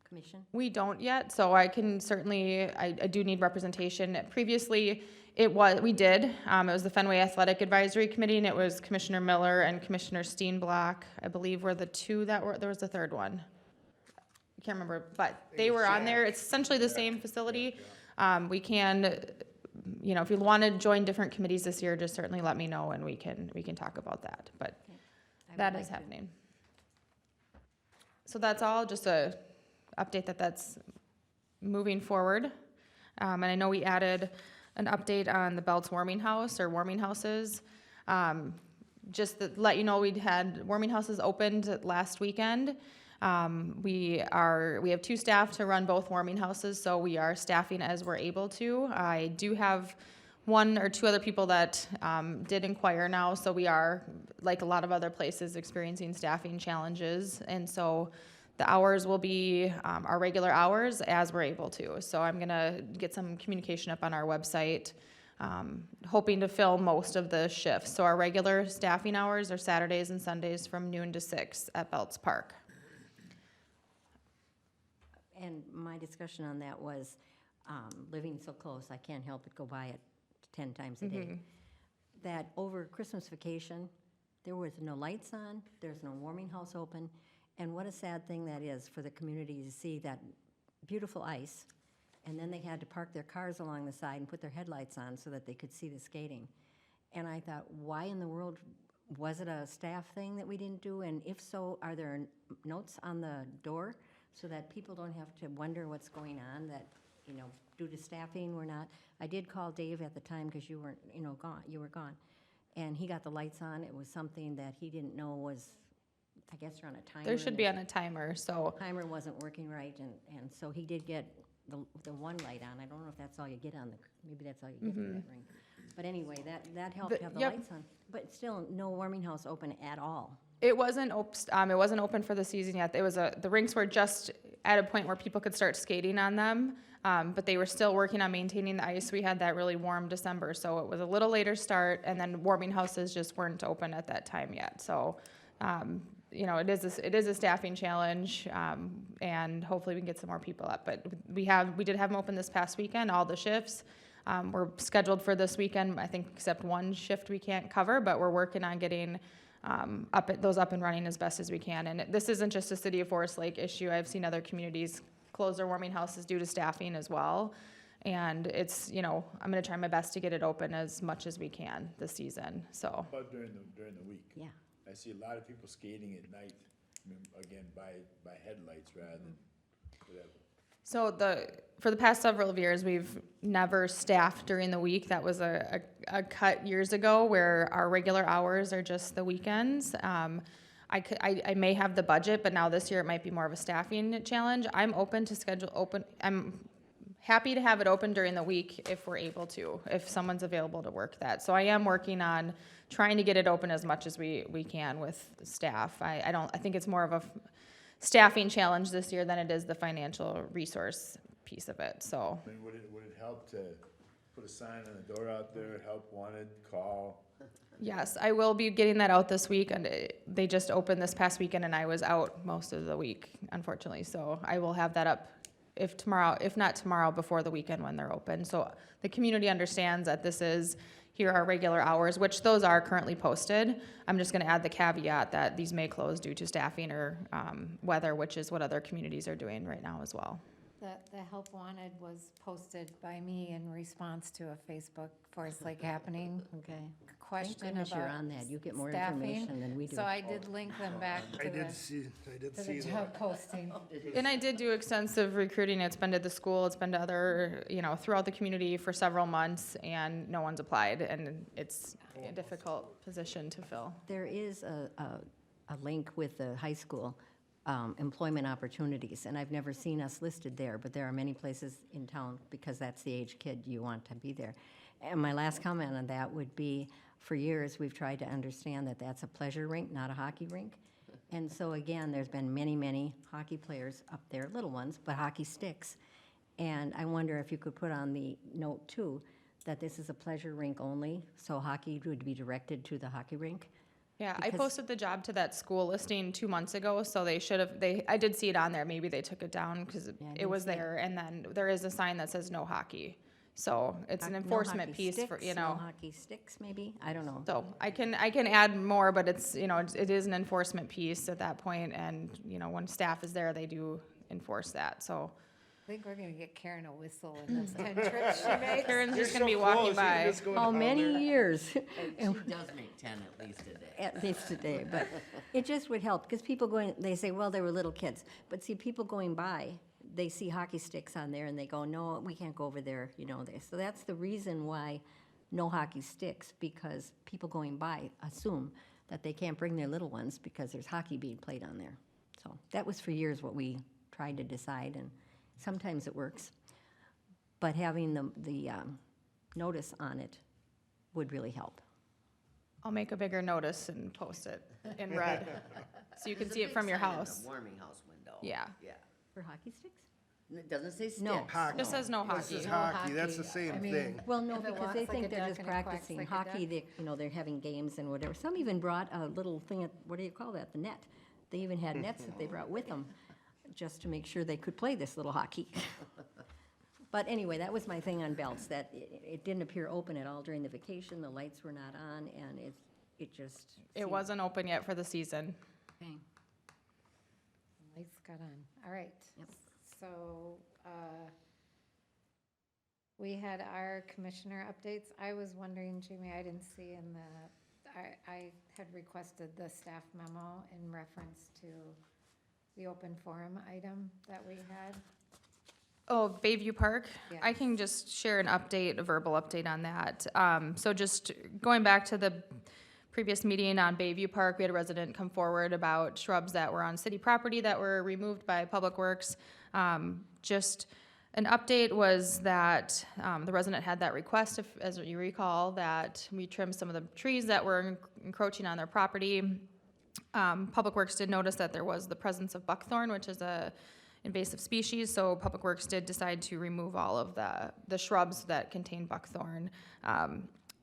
commission? We don't yet, so I can certainly, I do need representation. Previously, we did, it was the Fenway Athletic Advisory Committee, and it was Commissioner Miller and Commissioner Steenblock, I believe were the two that were, there was a third one. I can't remember, but they were on there. It's essentially the same facility. We can, you know, if you want to join different committees this year, just certainly let me know and we can talk about that, but I would that like is to. happening. So that's all, just a update that's moving forward. And I know we added an update on the Belts warming house or warming houses. Just to let you know, we'd had warming houses opened last weekend. We have 2 staff to run both warming houses, so we are staffing as we're able to. I do have 1 or 2 other people that did inquire now, so we are, like a lot of other places, experiencing staffing challenges. And so the hours will be our regular hours as we're able to. So I'm gonna get some communication up on our website, hoping to fill most of the shifts. So our regular staffing hours are Saturdays and Sundays from noon to 6 at Belts Park. And my discussion on that was, living so close, I can't help but go by it 10 times a day. That over Christmas vacation, there was no lights on, there's no warming house open, and what a sad thing that is for the community to see that beautiful ice, and then they had to park their cars along the side and put their headlights on so that they could see the skating. And I thought, why in the world, was it a staff thing that we didn't do? And if so, are there notes on the door so that people don't have to wonder what's going on, that, you know, due to staffing, we're not. I did call Dave at the time because you weren't, you know, gone, you were gone. And he got the lights on. It was something that he didn't know was, I guess you're on a timer. There should and be on a timer, so. timer wasn't working right, and so he did get the one light on. I don't know if that's all you get on the, maybe that's all you get for that ring. But anyway, that helped to have the Yep. lights on. But still, no warming house open at all. It wasn't open for the season yet. It was the rinks were just at a point where people could start skating on them, but they were still working on maintaining the ice. We had that really warm December, so it was a little later start, and then warming houses just weren't open at that time yet. So, you know, it is a staffing challenge, and hopefully we can get some more people up. But we did have them open this past weekend, all the shifts. We're scheduled for this weekend, I think, except one shift we can't cover, but we're working on getting those up and running as best as we can. And this isn't just a City of Forest Lake issue. I've seen other communities close their warming houses due to staffing as well. And it's, you know, I'm gonna try my best to get it open as much as we can this season, so. But during the week? Yeah. I see a lot of people skating at night, I mean, again, by headlights rather than whatever. So for the past several years, we've never staffed during the week. That was a cut years ago where our regular hours are just the weekends. I may have the budget, but now this year it might be more of a staffing challenge. I'm happy to have it open during the week if we're able to, if someone's available to work that. So I am working on trying to get it open as much as we can with staff. I think it's more of a staffing challenge this year than it is the financial resource piece of it, so. I mean, would it help to put a sign on the door out there, help wanted, call? Yes, I will be getting that out this week, and they just opened this past weekend, and I was out most of the week, unfortunately, so I will have that up if not tomorrow, before the weekend when they're open. So the community understands that here are regular hours, which those are currently posted. I'm just gonna add the caveat that these may close due to staffing or weather, which is what other communities are doing right now as well. The help wanted was posted by me in response to a Facebook Forest Lake happening Okay. Thank question goodness you're about on that. You get more staffing. information than we do. So I did link them back I to did see the that. job posting. And I did do extensive recruiting. It's been to the school, it's been to other, throughout the community for several months, and no one's applied, and it's a difficult position to fill. There is a link with the high school employment opportunities, and I've never seen us listed there, but there are many places in town because that's the age kid you want to be there. And my last comment on that would be, for years, we've tried to understand that that's a pleasure rink, not a hockey rink. And so again, there's been many, many hockey players up there, little ones, but hockey sticks. And I wonder if you could put on the note too, that this is a pleasure rink only, so hockey would be directed to the hockey rink. Yeah, I Because- posted the job to that school listing 2 months ago, so they should have, I did see it on there, maybe they took it down, because Yeah, I it didn't was see it. there, and then there is a sign that says no hockey. So it's an No enforcement hockey piece for, sticks, you No know, hockey sticks, maybe? I don't know. so I can add more, but it's, you know, it is an enforcement piece at that point, and, you know, when staff is there, they do enforce that, so. I think we're gonna get Karen a whistle in those 10 trips she makes. Karen's You're just gonna be so walking close, you can by. just go How down many there. years? She does make 10 at least a day. At least today, but it just would help, because people going, they say, well, they were little kids. But see, people going by, they see hockey sticks on there and they go, no, we can't go over there, you know, so that's the reason why no hockey sticks, because people going by assume that they can't bring their little ones because there's hockey being played on there. So that was for years what we tried to decide, and sometimes it works. But having the notice on it would really help. I'll make a bigger notice and post it in red, so you can There's a see it big from your sign in the house. warming house window. Yeah. Yeah. For hockey sticks? And it doesn't say sticks. No. Hockey. Just says no This is hockey. hockey, that's the hockey. I same mean, thing. Well, no, If it because walks they like think a they're duck just and it quacks practicing like a hockey, duck. they, you know, they're having games and whatever. Some even brought a little thing, what do you call that, the net? They even had nets that they brought with them, just to make sure they could play this little hockey. But anyway, that was my thing on belts, that it didn't appear open at all during the vacation, the lights were not on, and it just. It seemed- wasn't open yet for the season. Okay. Lights got on. All right. Yep. So, we had our commissioner updates. I was wondering, Jamie, I didn't see in I had requested the staff memo in reference to the open forum item that we had. Oh, Bayview Park? I Yes. can just share an update, a verbal update on that. So just going back to the previous meeting on Bayview Park, we had a resident come forward about shrubs that were on city property that were removed by Public Works. Just an update was that the resident had that request, as you recall, that we trim some of the trees that were encroaching on their property. Public Works did notice that there was the presence of buckthorn, which is a invasive species, so Public Works did decide to remove all of the shrubs that contain buckthorn.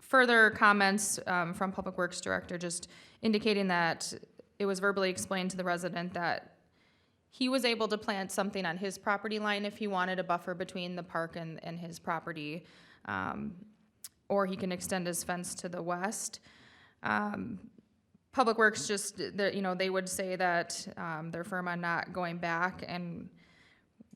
Further comments from Public Works Director just indicating that it was verbally explained to the resident that he was able to plant something on his property line if he wanted a buffer between the park and his property, or he can extend his fence to the west. Public Works just, they would say that they're firm on not going back and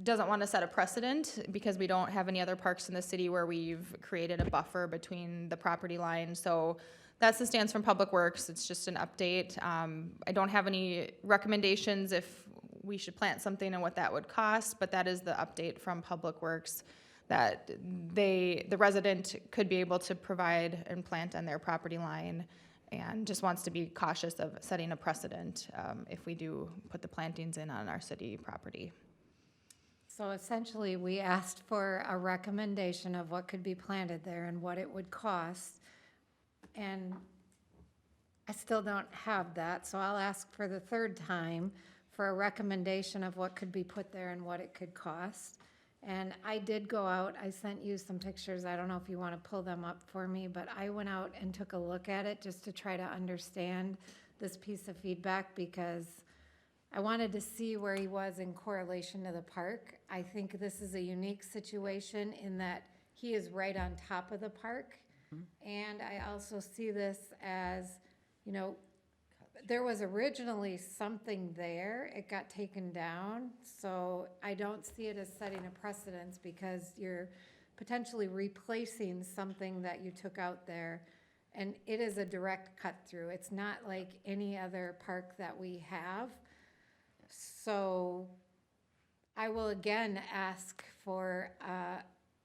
doesn't want to set a precedent because we don't have any other parks in the city where we've created a buffer between the property line. So that's the stance from Public Works. It's just an update. I don't have any recommendations if we should plant something and what that would cost, but that is the update from Public Works, that the resident could be able to provide and plant on their property line, and just wants to be cautious of setting a precedent if we do put the plantings in on our city property. So essentially, we asked for a recommendation of what could be planted there and what it would cost. And I still don't have that, so I'll ask for the third time for a recommendation of what could be put there and what it could cost. And I did go out, I sent you some pictures, I don't know if you want to pull them up for me, but I went out and took a look at it just to try to understand this piece of feedback, because I wanted to see where he was in correlation to the park. I think this is a unique situation in that he is right on top of the park. And I also see this as, there was originally something there, it got taken down. So I don't see it as setting a precedence, because you're potentially replacing something that you took out there. And it is a direct cut through. It's not like any other park that we have. So I will again ask for a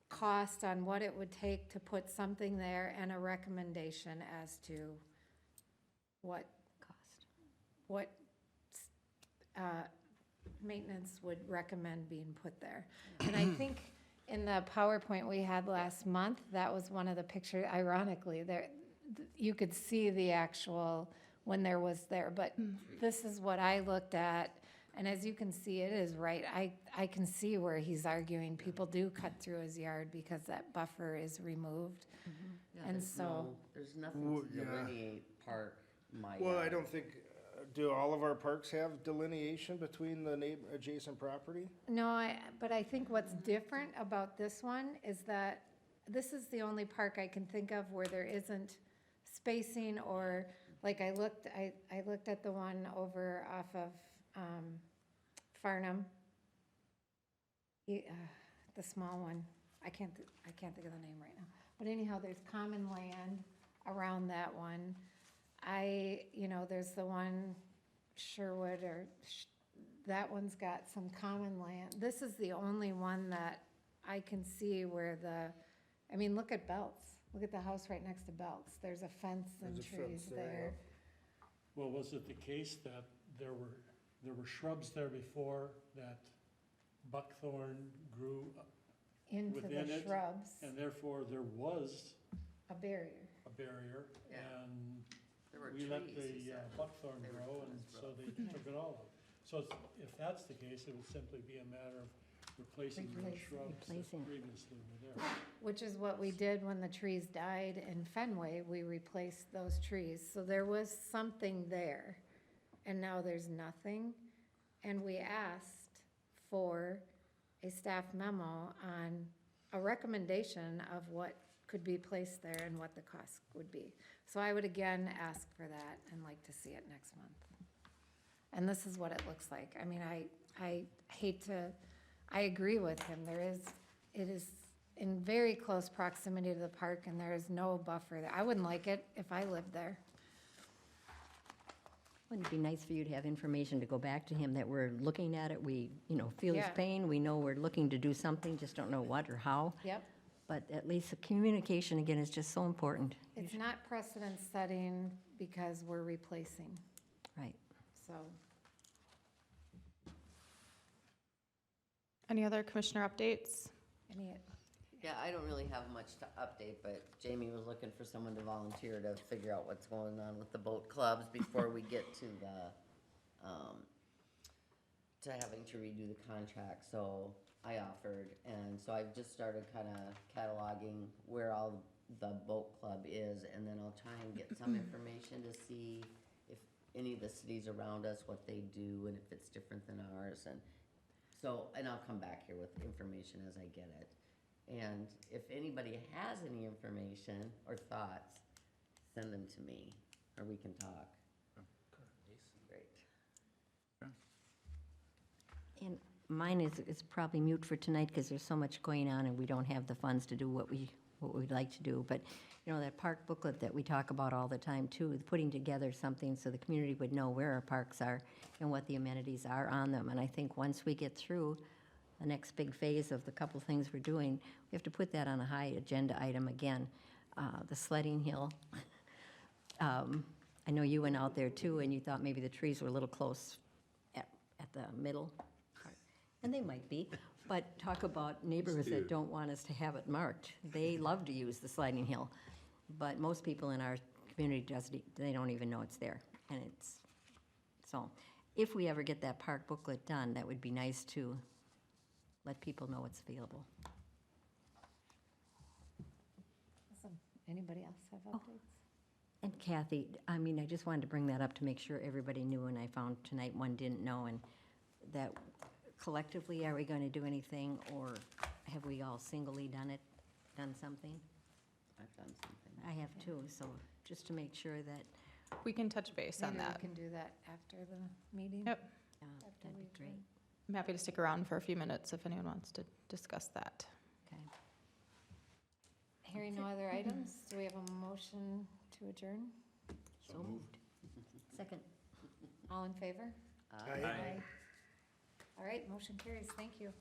cost on what it would take to put something there and a recommendation as to what maintenance would recommend being put there. And I think in the PowerPoint we had last month, that was one of the pictures, ironically, there, you could see the actual, when there was there, but this is what I looked at. And as you can see, it is right. I can see where he's arguing people do cut through his yard because that buffer is removed. Yeah, And there's so- there's nothing to Yeah. delineate park my. Well, I don't think, do all of our parks have delineation between the adjacent property? No, but I think what's different about this one is that this is the only park I can think of where there isn't spacing or, like, I looked at the one over off of, Farnham. The small one, I can't think of the name right now. But anyhow, there's common land around that one. There's the one Sherwood that one's got some common land. This is the only one that I can see where look at Belts. Look at the house right next to Belts. There's a fence and There's a trees fence there, there. Well, was it the case that there were shrubs there before that buckthorn grew Into within the it, shrubs, and therefore there was a barrier. a barrier, Yeah. and There were we let trees, the he said. buckthorn They were grow, from and his so road. they took it all out. So if that's the case, it would simply be a matter of replacing the Replacing. shrubs that Replacing. previously were there. Which is what we did when the trees died in Fenway. We replaced those trees. So there was something there, and now there's nothing. And we asked for a staff memo on a recommendation of what could be placed there and what the cost would be. So I would again ask for that and like to see it next month. And this is what it looks like. I agree with him. It is in very close proximity to the park and there is no buffer there. I wouldn't like it if I lived there. Wouldn't it be nice for you to have information to go back to him that we're looking at it, we, feel his Yeah. pain, we know we're looking to do something, just don't know what or how. Yep. But at least the communication, again, is just so important. It's not precedent setting because we're replacing, Right. so. Any other commissioner updates? Yeah, I don't really have much to update, but Jamie was looking for someone to volunteer to figure out what's going on with the boat clubs before we get to to having to redo the contract, so I offered, and so I've just started kinda cataloging where all the boat club is, and then I'll try and get some information to see if any of the cities around us, what they do, and if it's different than ours, and so, and I'll come back here with information as I get it. And if anybody has any information or thoughts, send them to me, or we can talk. Great. And mine is probably mute for tonight because there's so much going on and we don't have the funds to do what we'd like to do. But, that park booklet that we talk about all the time too, putting together something so the community would know where our parks are and what the amenities are on them. And I think once we get through the next big phase of the couple things we're doing, we have to put that on a high agenda item again. The sledding hill. I know you went out there too and you thought maybe the trees were a little close at the middle part. And they might be, but talk about neighborhoods that don't want us to have it marked. They love to use the sliding hill, but most people in our community they don't even know it's there. And so if we ever get that park booklet done, that would be nice to let people know it's available. Awesome. Anybody else have updates? And Kathy, I just wanted to bring that up to make sure everybody knew, and I found tonight one didn't know, and that collectively, are we going to do anything, or have we all singly done something? I've done something. I have too, so just to make sure that, We can touch base on Maybe that. we can do that after the meeting. Yep. After that'd we be great. adjourn. I'm happy to stick around for a few minutes if anyone wants to discuss that. Okay. Hearing no other items, do we have a motion to adjourn? So moved. Second. All in favor? Aye. All right, motion carries. Thank you.